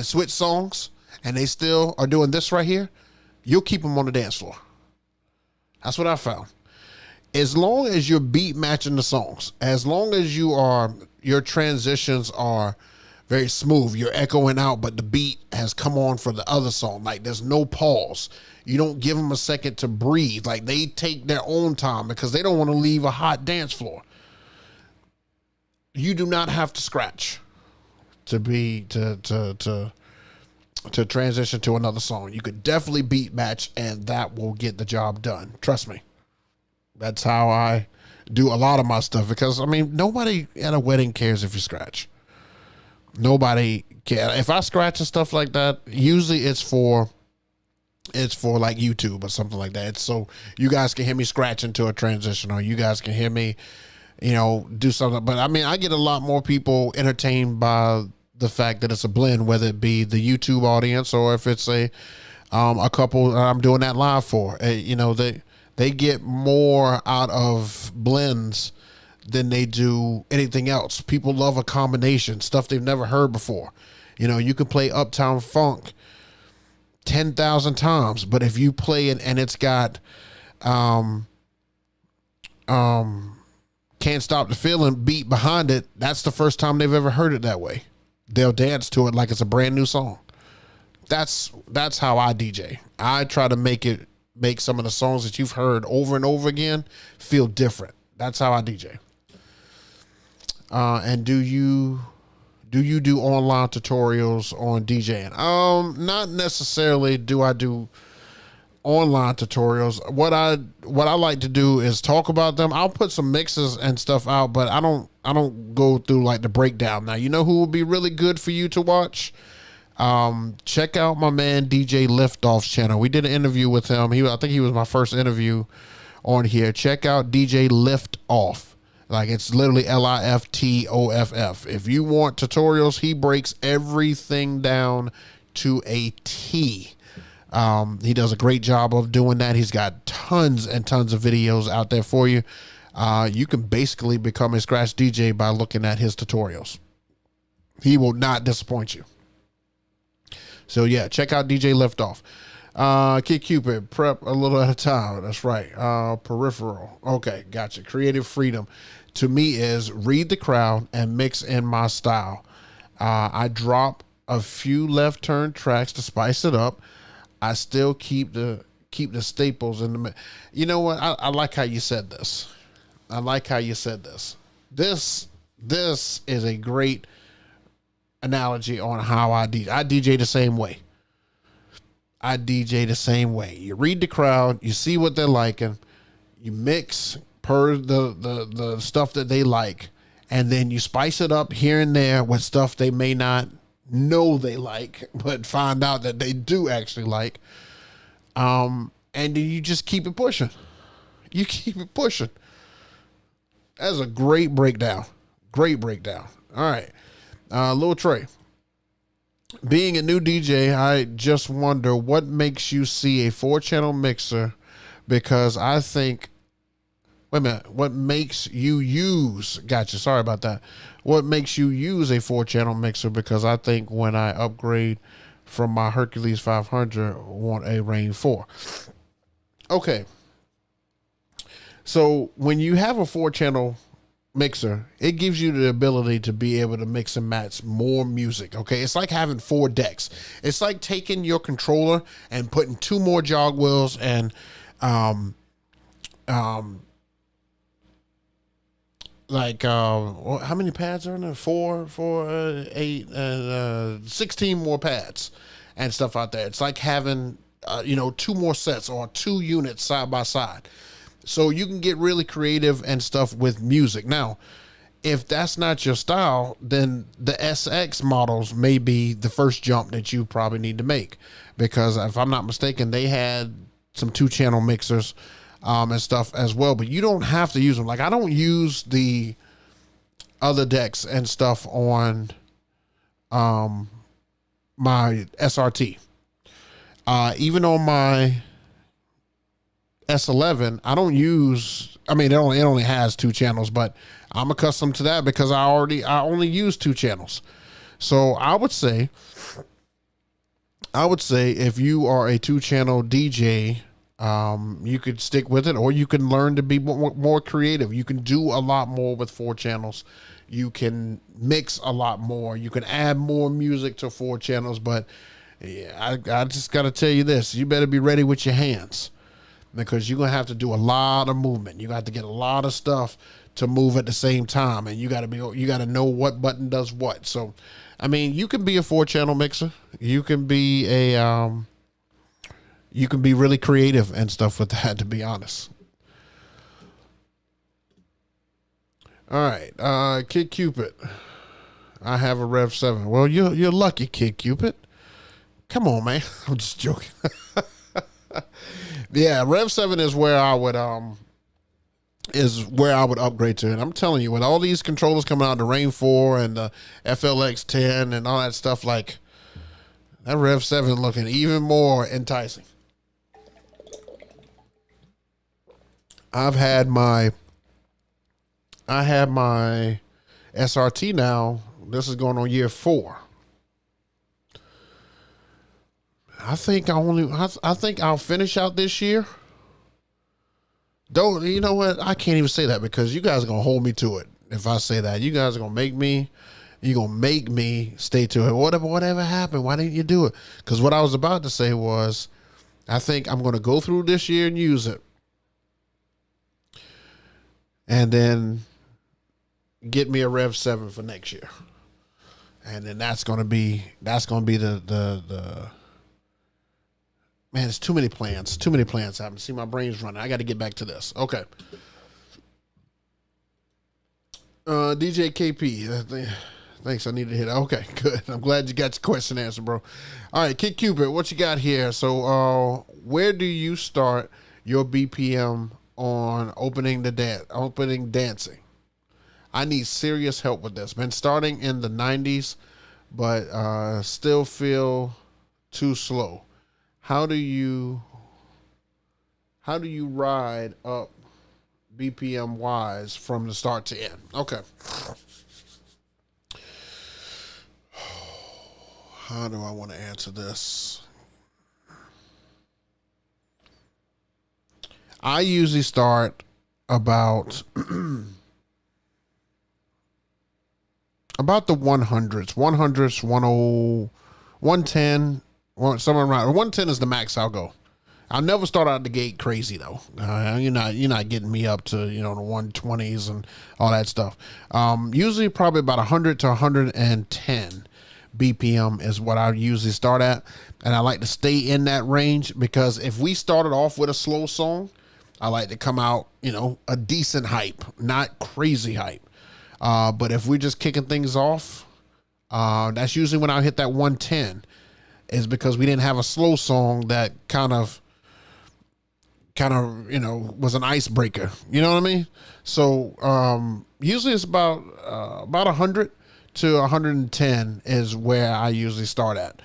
switch songs, and they still are doing this right here, you'll keep them on the dance floor. That's what I found. As long as you're beat matching the songs, as long as your transitions are very smooth, you're echoing out, but the beat has come on for the other song. Like there's no pause. You don't give them a second to breathe. Like they take their own time because they don't want to leave a hot dance floor. You do not have to scratch to transition to another song. You could definitely beat match, and that will get the job done. Trust me. That's how I do a lot of my stuff, because I mean, nobody at a wedding cares if you scratch. Nobody cares. If I scratch and stuff like that, usually it's for like YouTube or something like that. It's so you guys can hear me scratching to a transition, or you guys can hear me, do something. But I mean, I get a lot more people entertained by the fact that it's a blend, whether it be the YouTube audience or if it's a couple I'm doing that live for. They get more out of blends than they do anything else. People love a combination, stuff they've never heard before. You can play Uptown Funk 10,000 times, but if you play it and it's got Can't Stop the Feeling beat behind it, that's the first time they've ever heard it that way. They'll dance to it like it's a brand new song. That's how I DJ. I try to make some of the songs that you've heard over and over again feel different. That's how I DJ. And do you do online tutorials on DJing? Not necessarily do I do online tutorials. What I like to do is talk about them. I'll put some mixes and stuff out, but I don't go through like the breakdown. Now, you know who would be really good for you to watch? Check out my man DJ Liftoff's channel. We did an interview with him. I think he was my first interview on here. Check out DJ Liftoff. Like it's literally Liftoff. If you want tutorials, he breaks everything down to a T. He does a great job of doing that. He's got tons and tons of videos out there for you. You can basically become a scratch DJ by looking at his tutorials. He will not disappoint you. So yeah, check out DJ Liftoff. Kid Cupid, prep a little at a time. That's right. Peripheral. Okay, gotcha. Creative freedom to me is read the crowd and mix in my style. I drop a few left turn tracks to spice it up. I still keep the staples in the. You know what? I like how you said this. This is a great analogy on how I DJ. I DJ the same way. You read the crowd, you see what they're liking, you mix per the stuff that they like, and then you spice it up here and there with stuff they may not know they like, but find out that they do actually like. And then you just keep it pushing. That's a great breakdown. All right. Lil Trey. Being a new DJ, I just wonder what makes you see a 4-channel mixer, because I think, wait a minute, what makes you use, gotcha, sorry about that. What makes you use a 4-channel mixer? Because I think when I upgrade from my Hercules 500, I want a Rain 4. Okay. So when you have a 4-channel mixer, it gives you the ability to be able to mix and match more music. Okay, it's like having 4 decks. It's like taking your controller and putting 2 more jog wheels and how many pads are in there? 4, 8, 16 more pads and stuff out there. It's like having 2 more sets or 2 units side by side. So you can get really creative and stuff with music. Now, if that's not your style, then the SX models may be the first jump that you probably need to make. Because if I'm not mistaken, they had some 2-channel mixers and stuff as well, but you don't have to use them. Like I don't use the other decks and stuff on my SRT. Even on my S11, I don't use, I mean, it only has 2 channels, but I'm accustomed to that because I only use 2 channels. So I would say if you are a 2-channel DJ, you could stick with it, or you can learn to be more creative. You can do a lot more with 4 channels. You can mix a lot more. You can add more music to 4 channels. But yeah, I just got to tell you this. You better be ready with your hands, because you're going to have to do a lot of movement. You got to get a lot of stuff to move at the same time. And you got to know what button does what. So, I mean, you can be a 4-channel mixer. You can be you can be really creative and stuff with that, to be honest. All right, Kid Cupid. I have a Rev 7. Well, you're lucky, Kid Cupid. Come on, man. I'm just joking. Yeah, Rev 7 is where I would upgrade to. And I'm telling you, with all these controllers coming out, the Rain 4 and the FLX 10 and all that stuff, like that Rev 7 looking even more enticing. I had my SRT now. This is going on year 4. I think I'll finish out this year. Don't, you know what? I can't even say that because you guys are gonna hold me to it. If I say that, you guys are gonna make me stay to it. Whatever happened? Why didn't you do it? Because what I was about to say was, I think I'm gonna go through this year and use it, and then get me a Rev 7 for next year, and then that's gonna be the man. It's too many plans. I haven't seen my brain's running. I got to get back to this. Okay. DJ KP. Thanks. I need to hit. Okay, good. I'm glad you got your question answered, bro. All right, Kid Cupid, what you got here? So, where do you start your BPM on opening dancing? I need serious help with this. Been starting in the 90s, but still feel too slow. How do you ride up BPM wise from the start to end? Okay. How do I want to answer this? I usually start about the 100s, 110, somewhere around 110 is the max I'll go. I'll never start out the gate crazy though. You're not getting me up to, the 120s and all that stuff. Usually probably about 100 to 110 BPM is what I usually start at, and I like to stay in that range because if we started off with a slow song, I like to come out, a decent hype, not crazy hype. But if we're just kicking things off, that's usually when I hit that 110. Is because we didn't have a slow song that kind of, was an icebreaker. You know what I mean? So usually it's about 100 to 110 is where I usually start at.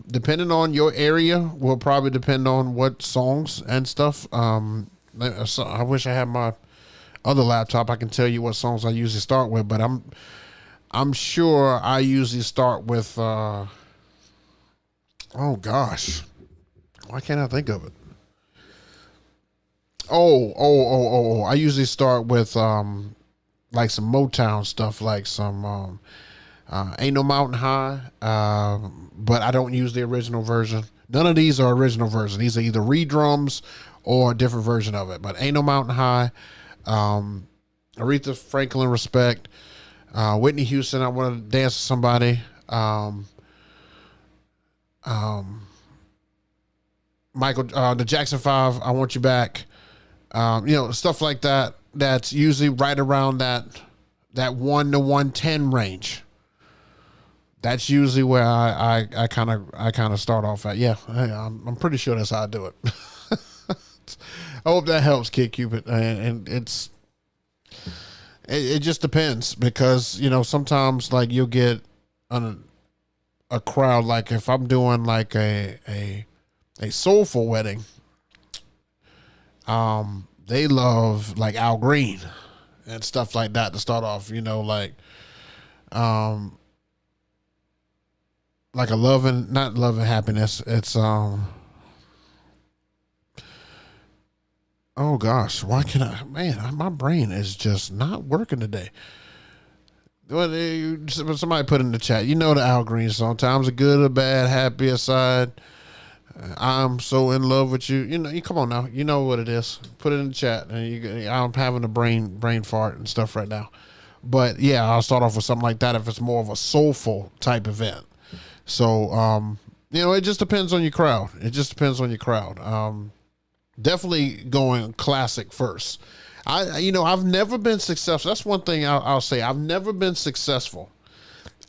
Depending on your area, will probably depend on what songs and stuff. So I wish I had my other laptop. I can tell you what songs I usually start with, but I'm sure I usually start with. Oh gosh, why can't I think of it? Oh! I usually start with like some Motown stuff, like some Ain't No Mountain High, but I don't use the original version. None of these are original versions. These are either redrums or a different version of it. But Ain't No Mountain High, Aretha Franklin, Respect, Whitney Houston, I Want to Dance with Somebody. Michael, the Jackson 5, I Want You Back, stuff like that. That's usually right around that 1 to 110 range. That's usually where I kind of start off at. Yeah, I'm pretty sure that's how I do it. I hope that helps, Kid Cupid. And it just depends because, you know, sometimes like you'll get a crowd, like if I'm doing like a soulful wedding, they love like Al Green and stuff like that to start off, you know, like a not love and happiness. It's oh gosh, why can I? Man, my brain is just not working today. Somebody put in the chat, you know the Al Green song, times are good or bad, happy aside. I'm so in love with you. You know, come on now. You know what it is. Put it in the chat. And I'm having a brain fart and stuff right now. But yeah, I'll start off with something like that if it's more of a soulful type event. So, you know, it just depends on your crowd. Definitely going classic first. I've never been successful. That's one thing I'll say. I've never been successful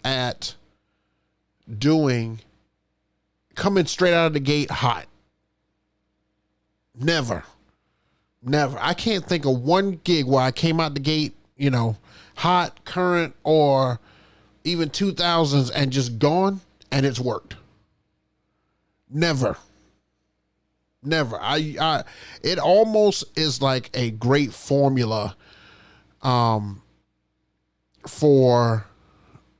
at coming straight out of the gate hot. Never. I can't think of one gig where I came out the gate, you know, hot, current, or even 2000s and just gone and it's worked. Never. It almost is like a great formula for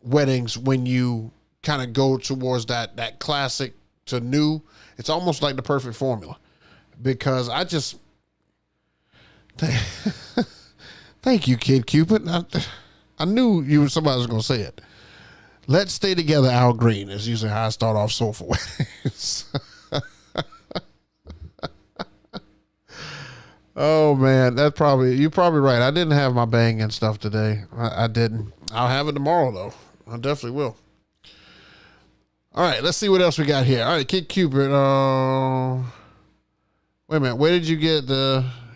weddings when you kind of go towards that classic to new. It's almost like the perfect formula because thank you, Kid Cupid. I knew somebody was going to say it. Let's Stay Together, Al Green is usually how I start off soulful weddings. Oh man, you're probably right. I didn't have my bang and stuff today. I didn't. I'll have it tomorrow though. I definitely will. All right, let's see what else we got here. All right, Kid Cupid. Wait a minute. Where did you get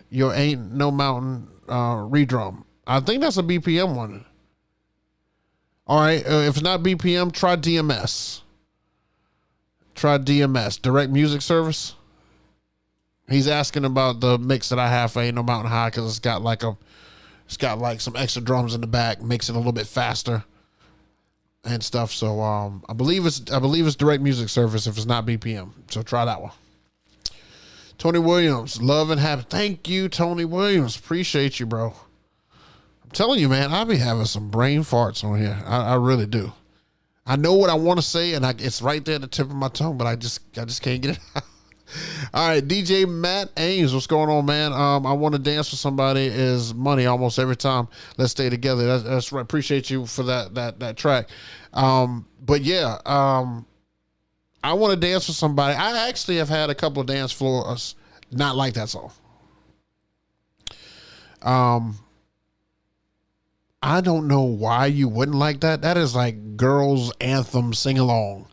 your Ain't No Mountain redrum? I think that's a BPM one. All right, if it's not BPM, try DMS. Direct Music Service. He's asking about the mix that I have for Ain't No Mountain High because it's got like some extra drums in the back, makes it a little bit faster and stuff. So I believe it's Direct Music Service if it's not BPM. So try that one. Tony Williams, love and happy. Thank you, Tony Williams. Appreciate you, bro. I'm telling you, man, I be having some brain farts on here. I really do. I know what I want to say, and it's right there at the tip of my tongue, but I just can't get it out. All right, DJ Matt Ames, what's going on, man? I want to dance with somebody is money almost every time. Let's Stay Together. That's right. Appreciate you for that track. But yeah, I want to dance with somebody. I actually have had a couple of dance floors not like that song. I don't know why you wouldn't like that. That is like girls' anthem sing along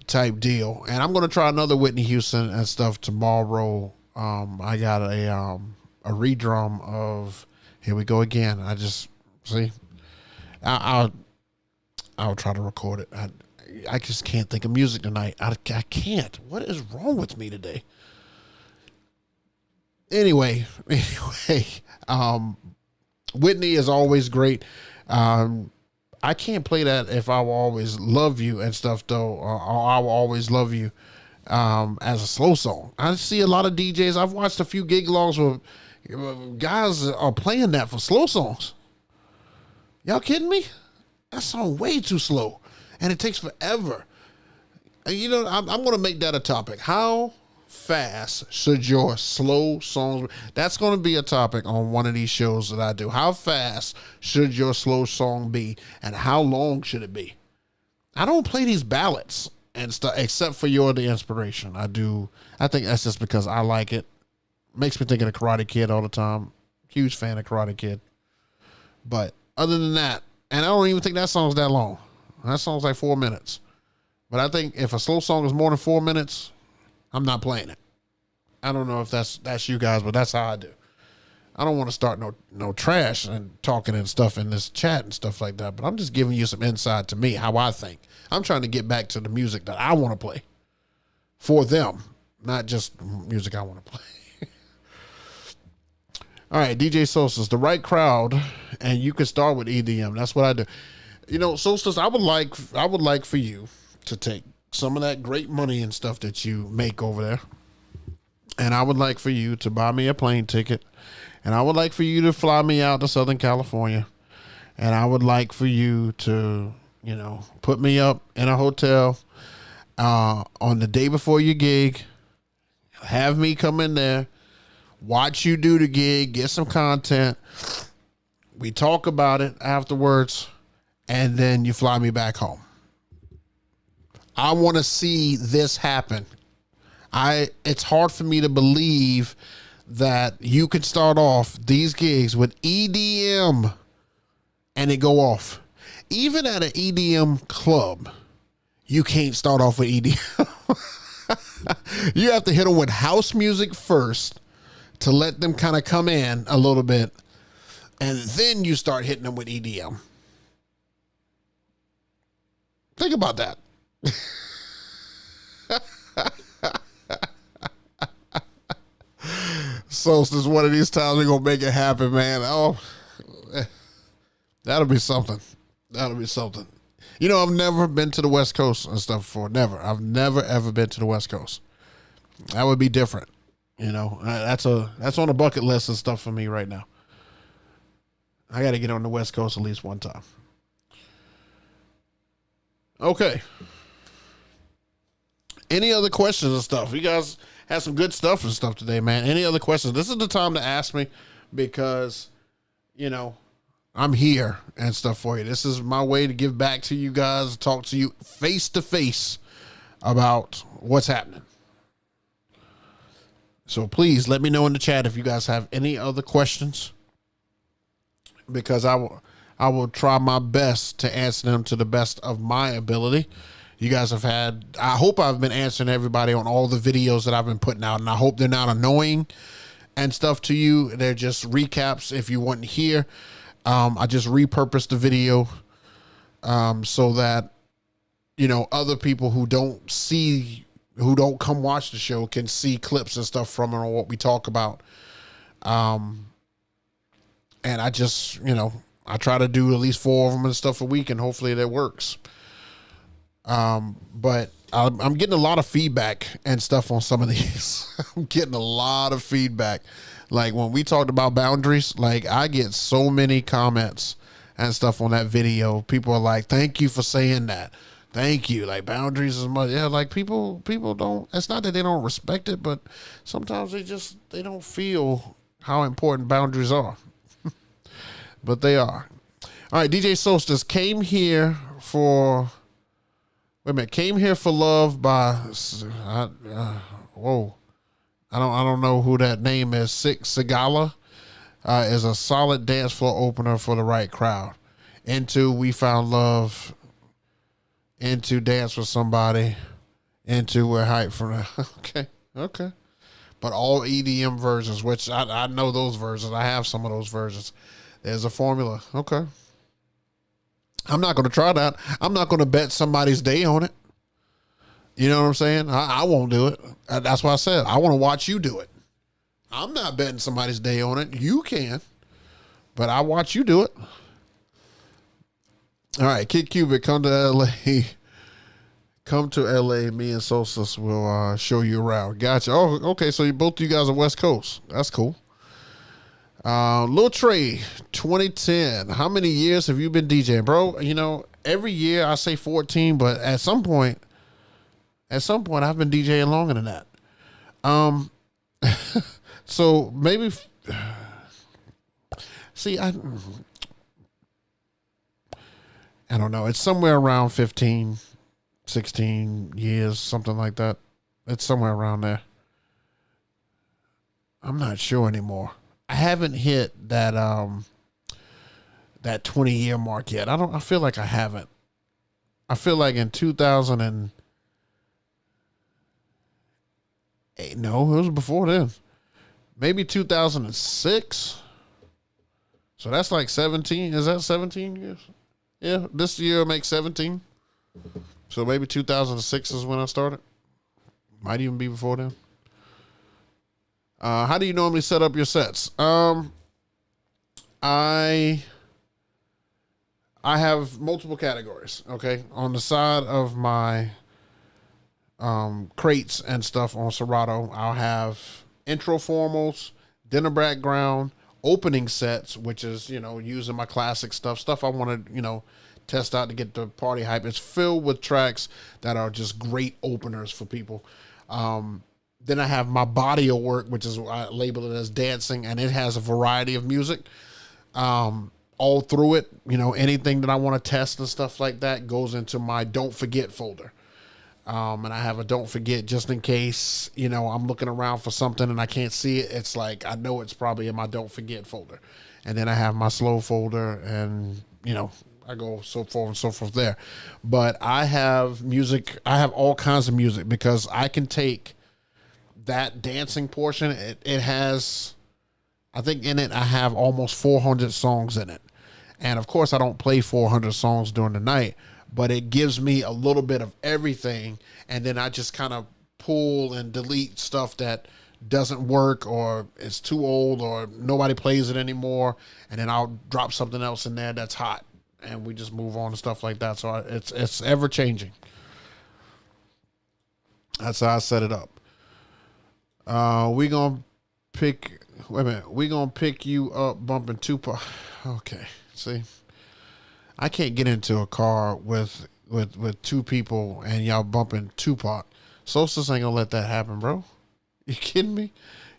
type deal. And I'm going to try another Whitney Houston and stuff tomorrow. I got a redrum of Here We Go Again. I just see. I'll try to record it. I just can't think of music tonight. I can't. What is wrong with me today? Anyway, Whitney is always great. I can't play that If I Will Always Love You and stuff though, or I Will Always Love You as a slow song. I see a lot of DJs. I've watched a few gig logs where guys are playing that for slow songs. Y'all kidding me? That song way too slow, and it takes forever. You know, I'm going to make that a topic. How fast should your slow songs? That's going to be a topic on one of these shows that I do. How fast should your slow song be, and how long should it be? I don't play these ballads and stuff except for You're the Inspiration. I do. I think that's just because I like it. Makes me think of the Karate Kid all the time. Huge fan of Karate Kid. But other than that, and I don't even think that song's that long. That song's like 4 minutes. But I think if a slow song is more than 4 minutes, I'm not playing it. I don't know if that's you guys, but that's how I do. I don't want to start no trash and talking and stuff in this chat and stuff like that, but I'm just giving you some insight to me, how I think. I'm trying to get back to the music that I want to play for them, not just music I want to play. All right, DJ Solstice, the right crowd, and you can start with EDM. That's what I do. You know, Solstice, I would like for you to take some of that great money and stuff that you make over there, and I would like for you to buy me a plane ticket, and I would like for you to fly me out to Southern California, and I would like for you to, you know, put me up in a hotel on the day before your gig, have me come in there, watch you do the gig, get some content. We talk about it afterwards, and then you fly me back home. I want to see this happen. It's hard for me to believe that you could start off these gigs with EDM and it go off. Even at an EDM club, you can't start off with EDM. You have to hit them with house music first to let them kind of come in a little bit, and then you start hitting them with EDM. Think about that. So this is one of these times we're going to make it happen, man. Oh, that'll be something. That'll be something. You know, I've never been to the West Coast and stuff before. Never. I've never, ever been to the West Coast. That would be different. You know, that's on the bucket list and stuff for me right now. I got to get on the West Coast at least one time. Okay. Any other questions and stuff? You guys had some good stuff and stuff today, man. Any other questions? This is the time to ask me because, you know, I'm here and stuff for you. This is my way to give back to you guys, talk to you face to face about what's happening. So please let me know in the chat if you guys have any other questions, because I will try my best to answer them to the best of my ability. You guys have had, I hope I've been answering everybody on all the videos that I've been putting out, and I hope they're not annoying and stuff to you. They're just recaps if you want to hear. I just repurposed the video so that, you know, other people who don't come watch the show can see clips and stuff from it or what we talk about. And I just, you know, I try to do at least 4 of them and stuff a week, and hopefully that works. But I'm getting a lot of feedback and stuff on some of these. I'm getting a lot of feedback. Like when we talked about boundaries, like I get so many comments and stuff on that video. People are like, thank you for saying that. Thank you. Like boundaries is much. Yeah. Like people don't, it's not that they don't respect it, but sometimes they don't feel how important boundaries are, but they are. All right. DJ Solstice came here for love by, whoa. I don't know who that name is. Sigala is a solid dance floor opener for the right crowd. Into We Found Love. Into Dance with Somebody. Into We're Hyped from the. Okay. But all EDM versions, which I know those versions. I have some of those versions. There's a formula. Okay. I'm not going to try that. I'm not going to bet somebody's day on it. You know what I'm saying? I won't do it. That's why I said I want to watch you do it. I'm not betting somebody's day on it. You can, but I watch you do it. All right, Kid Cubic, come to LA. Come to LA. Me and Solstice will show you around. Gotcha. Oh, okay. So both you guys are West Coast. That's cool. Lil Trey, 2010. How many years have you been DJing, bro? You know, every year I say 14, but at some point I've been DJing longer than that. So maybe, see, I don't know. It's somewhere around 15, 16 years, something like that. It's somewhere around there. I'm not sure anymore. I haven't hit that 20-year mark yet. I feel like I haven't. I feel like in 2008, no, it was before then. Maybe 2006. So that's like 17. Is that 17 years? Yeah, this year makes 17. So maybe 2006 is when I started. Might even be before then. How do you normally set up your sets? I have multiple categories. Okay, on the side of my crates and stuff on Serato, I'll have intro formals, dinner background, opening sets, which is, using my classic stuff I want to, test out to get the party hype. It's filled with tracks that are just great openers for people. Then I have my body of work, which is I label it as dancing, and it has a variety of music all through it. Anything that I want to test and stuff like that goes into my don't forget folder. And I have a don't forget just in case, I'm looking around for something and I can't see it. It's like, I know it's probably in my don't forget folder. And then I have my slow folder and, I go so forth and so forth there. But I have music. I have all kinds of music because I can take that dancing portion. It has, I think in it, I have almost 400 songs in it. And of course I don't play 400 songs during the night, but it gives me a little bit of everything. And then I just kind of pull and delete stuff that doesn't work or it's too old or nobody plays it anymore. And then I'll drop something else in there that's hot and we just move on and stuff like that. So it's ever changing. That's how I set it up. We're going to pick you up bumping Tupac. Okay. See, I can't get into a car with two people and y'all bumping Tupac. Sosa's ain't gonna let that happen, bro. You kidding me?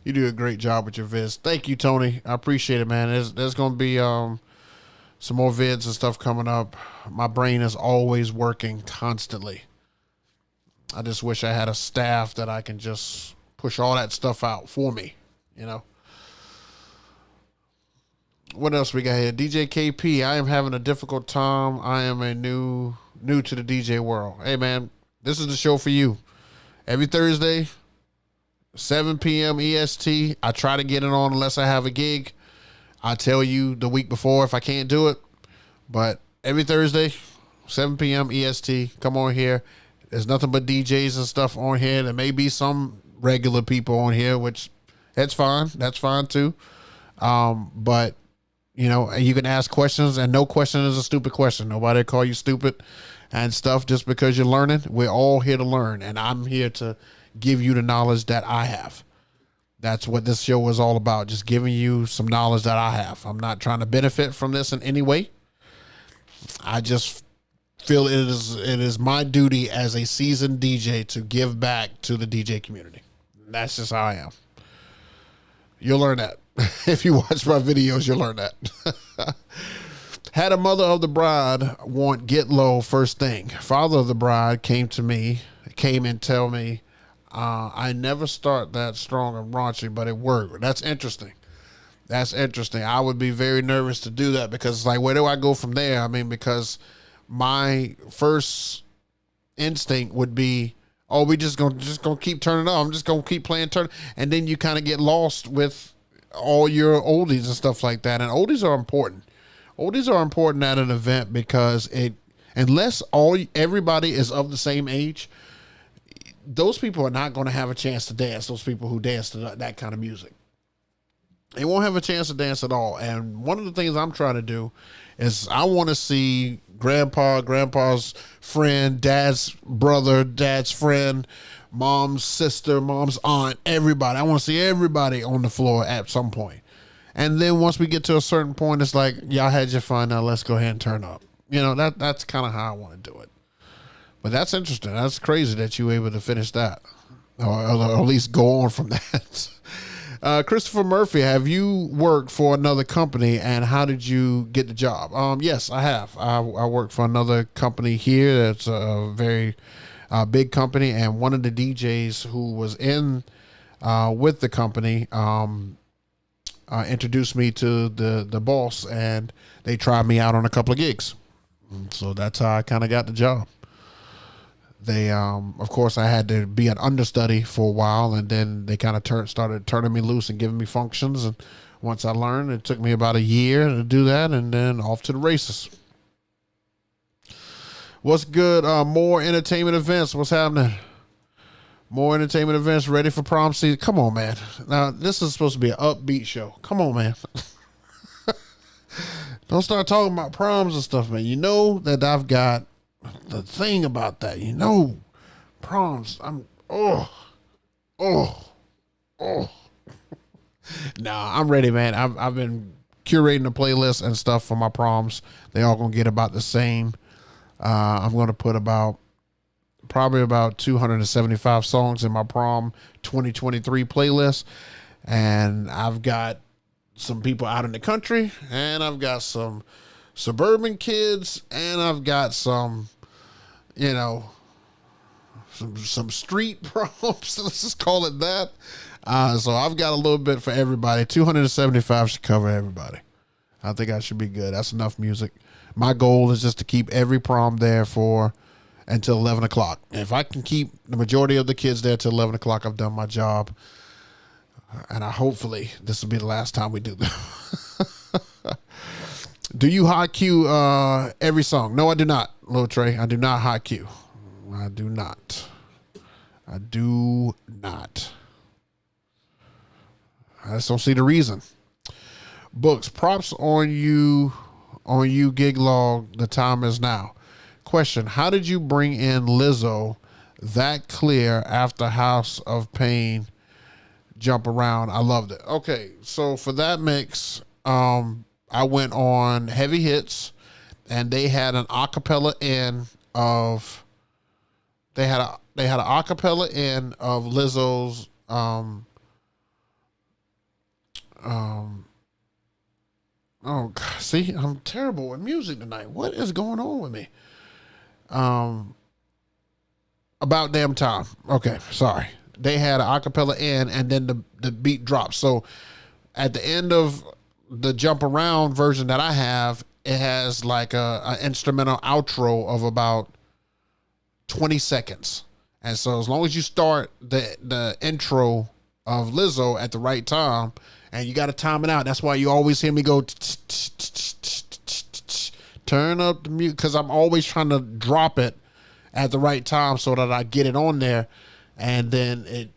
You do a great job with your vids. Thank you, Tony. I appreciate it, man. There's gonna be some more vids and stuff coming up. My brain is always working constantly. I just wish I had a staff that I can just push all that stuff out for me, What else we got here? DJ KP, I am having a difficult time. I am a new to the DJ world. Hey, man, this is the show for you. Every Thursday, 7 p.m. EST. I try to get it on unless I have a gig. I tell you the week before if I can't do it. But every Thursday, 7 p.m. EST, come on here. There's nothing but DJs and stuff on here. There may be some regular people on here, which that's fine. That's fine too. But you can ask questions, and no question is a stupid question. Nobody call you stupid and stuff just because you're learning. We're all here to learn, and I'm here to give you the knowledge that I have. That's what this show is all about, just giving you some knowledge that I have. I'm not trying to benefit from this in any way. I just feel it is my duty as a seasoned DJ to give back to the DJ community. That's just how I am. You'll learn that. If you watch my videos, you'll learn that. Had a mother of the bride want get low first thing. Father of the bride came and tell me, I never start that strong and raunchy, but it worked. That's interesting. I would be very nervous to do that because it's like, where do I go from there? I mean, because my first instinct would be, oh, we just gonna keep turning up. I'm just gonna keep playing turn, and then you kind of get lost with all your oldies and stuff like that. And oldies are important. Oldies are important at an event because unless everybody is of the same age, those people are not going to have a chance to dance. Those people who dance to that kind of music, they won't have a chance to dance at all. And one of the things I'm trying to do is I want to see grandpa's friend, dad's brother, dad's friend, mom's sister, mom's aunt, everybody. I want to see everybody on the floor at some point. And then once we get to a certain point, it's like, y'all had your fun. Now let's go ahead and turn up. That's kind of how I want to do it. But that's interesting. That's crazy that you were able to finish that, or at least go on from that. Christopher Murphy, have you worked for another company, and how did you get the job? Yes, I have. I worked for another company here that's a very big company, and one of the DJs who was in with the company introduced me to the boss, and they tried me out on a couple of gigs. So that's how I kind of got the job. They, of course, I had to be an understudy for a while, and then they kind of started turning me loose and giving me functions. And once I learned, it took me about a year to do that, and then off to the races. What's good? More entertainment events. What's happening? More entertainment events ready for prom season. Come on, man. Now, this is supposed to be an upbeat show. Come on, man. Don't start talking about proms and stuff, man. You know that I've got the thing about that. You know, proms. Oh. Nah, I'm ready, man. I've been curating the playlist and stuff for my proms. They all gonna get about the same. I'm gonna put probably about 275 songs in my prom 2023 playlist, and I've got some people out in the country, and I've got some suburban kids, and I've got some, some street proms. Let's just call it that. So I've got a little bit for everybody. 275 should cover everybody. I think I should be good. That's enough music. My goal is just to keep every prom there until 11 o'clock. If I can keep the majority of the kids there till 11 o'clock, I've done my job. And hopefully this will be the last time we do that. Do you hot cue every song? No, I do not, Lil Trey. I do not hot cue. I do not. I just don't see the reason. Books, props on you, Gig Log. The time is now. Question: how did you bring in Lizzo that clear after House of Pain? Jump Around. I loved it. Okay, so for that mix, I went on Heavy Hits, and they had an acapella end of. They had an acapella end of Lizzo's. Oh God, see, I'm terrible with music tonight. What is going on with me? About Damn Time. Okay, sorry. They had an acapella in, and then the beat drops. So at the end of the Jump Around version that I have, it has like a instrumental outro of about 20 seconds. And so as long as you start the intro of Lizzo at the right time, and you got to time it out. That's why you always hear me go turn up the music, because I'm always trying to drop it at the right time so that I get it on there. And then it,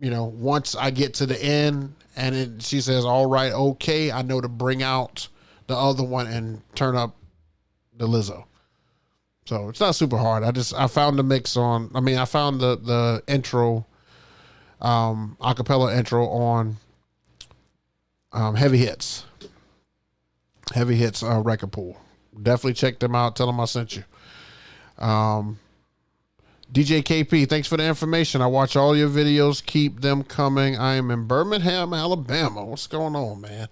once I get to the end and she says, all right, okay, I know to bring out the other one and turn up the Lizzo. So it's not super hard. I found the mix I found the intro, acapella intro on Heavy Hits record pool. Definitely check them out. Tell them I sent you. DJ KP, thanks for the information. I watch all your videos. Keep them coming. I am in Birmingham, Alabama. What's going on, man?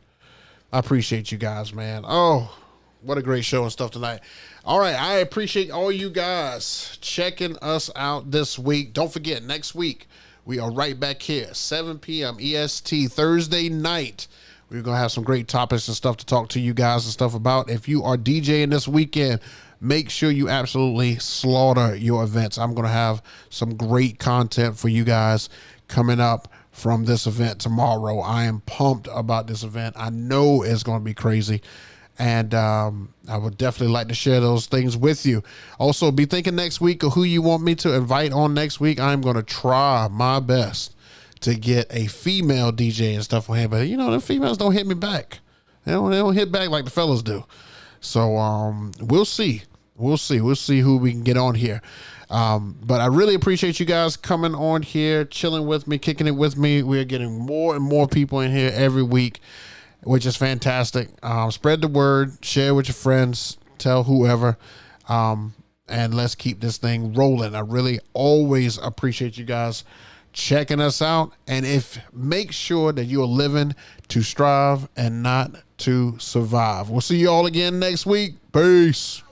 I appreciate you guys, man. Oh, what a great show and stuff tonight. All right, I appreciate all you guys checking us out this week. Don't forget, next week, we are right back here, 7 p.m. EST, Thursday night. We're going to have some great topics and stuff to talk to you guys and stuff about. If you are DJing this weekend, make sure you absolutely slaughter your events. I'm going to have some great content for you guys coming up from this event tomorrow. I am pumped about this event. I know it's going to be crazy. And I would definitely like to share those things with you. Also, be thinking next week of who you want me to invite on next week. I'm going to try my best to get a female DJ and stuff on here. But, the females don't hit me back. They don't hit back like the fellas do. So we'll see. We'll see who we can get on here. But I really appreciate you guys coming on here, chilling with me, kicking it with me. We're getting more and more people in here every week, which is fantastic. Spread the word, share with your friends, tell whoever, and let's keep this thing rolling. I really always appreciate you guys checking us out. And make sure that you are living to strive and not to survive. We'll see you all again next week. Peace.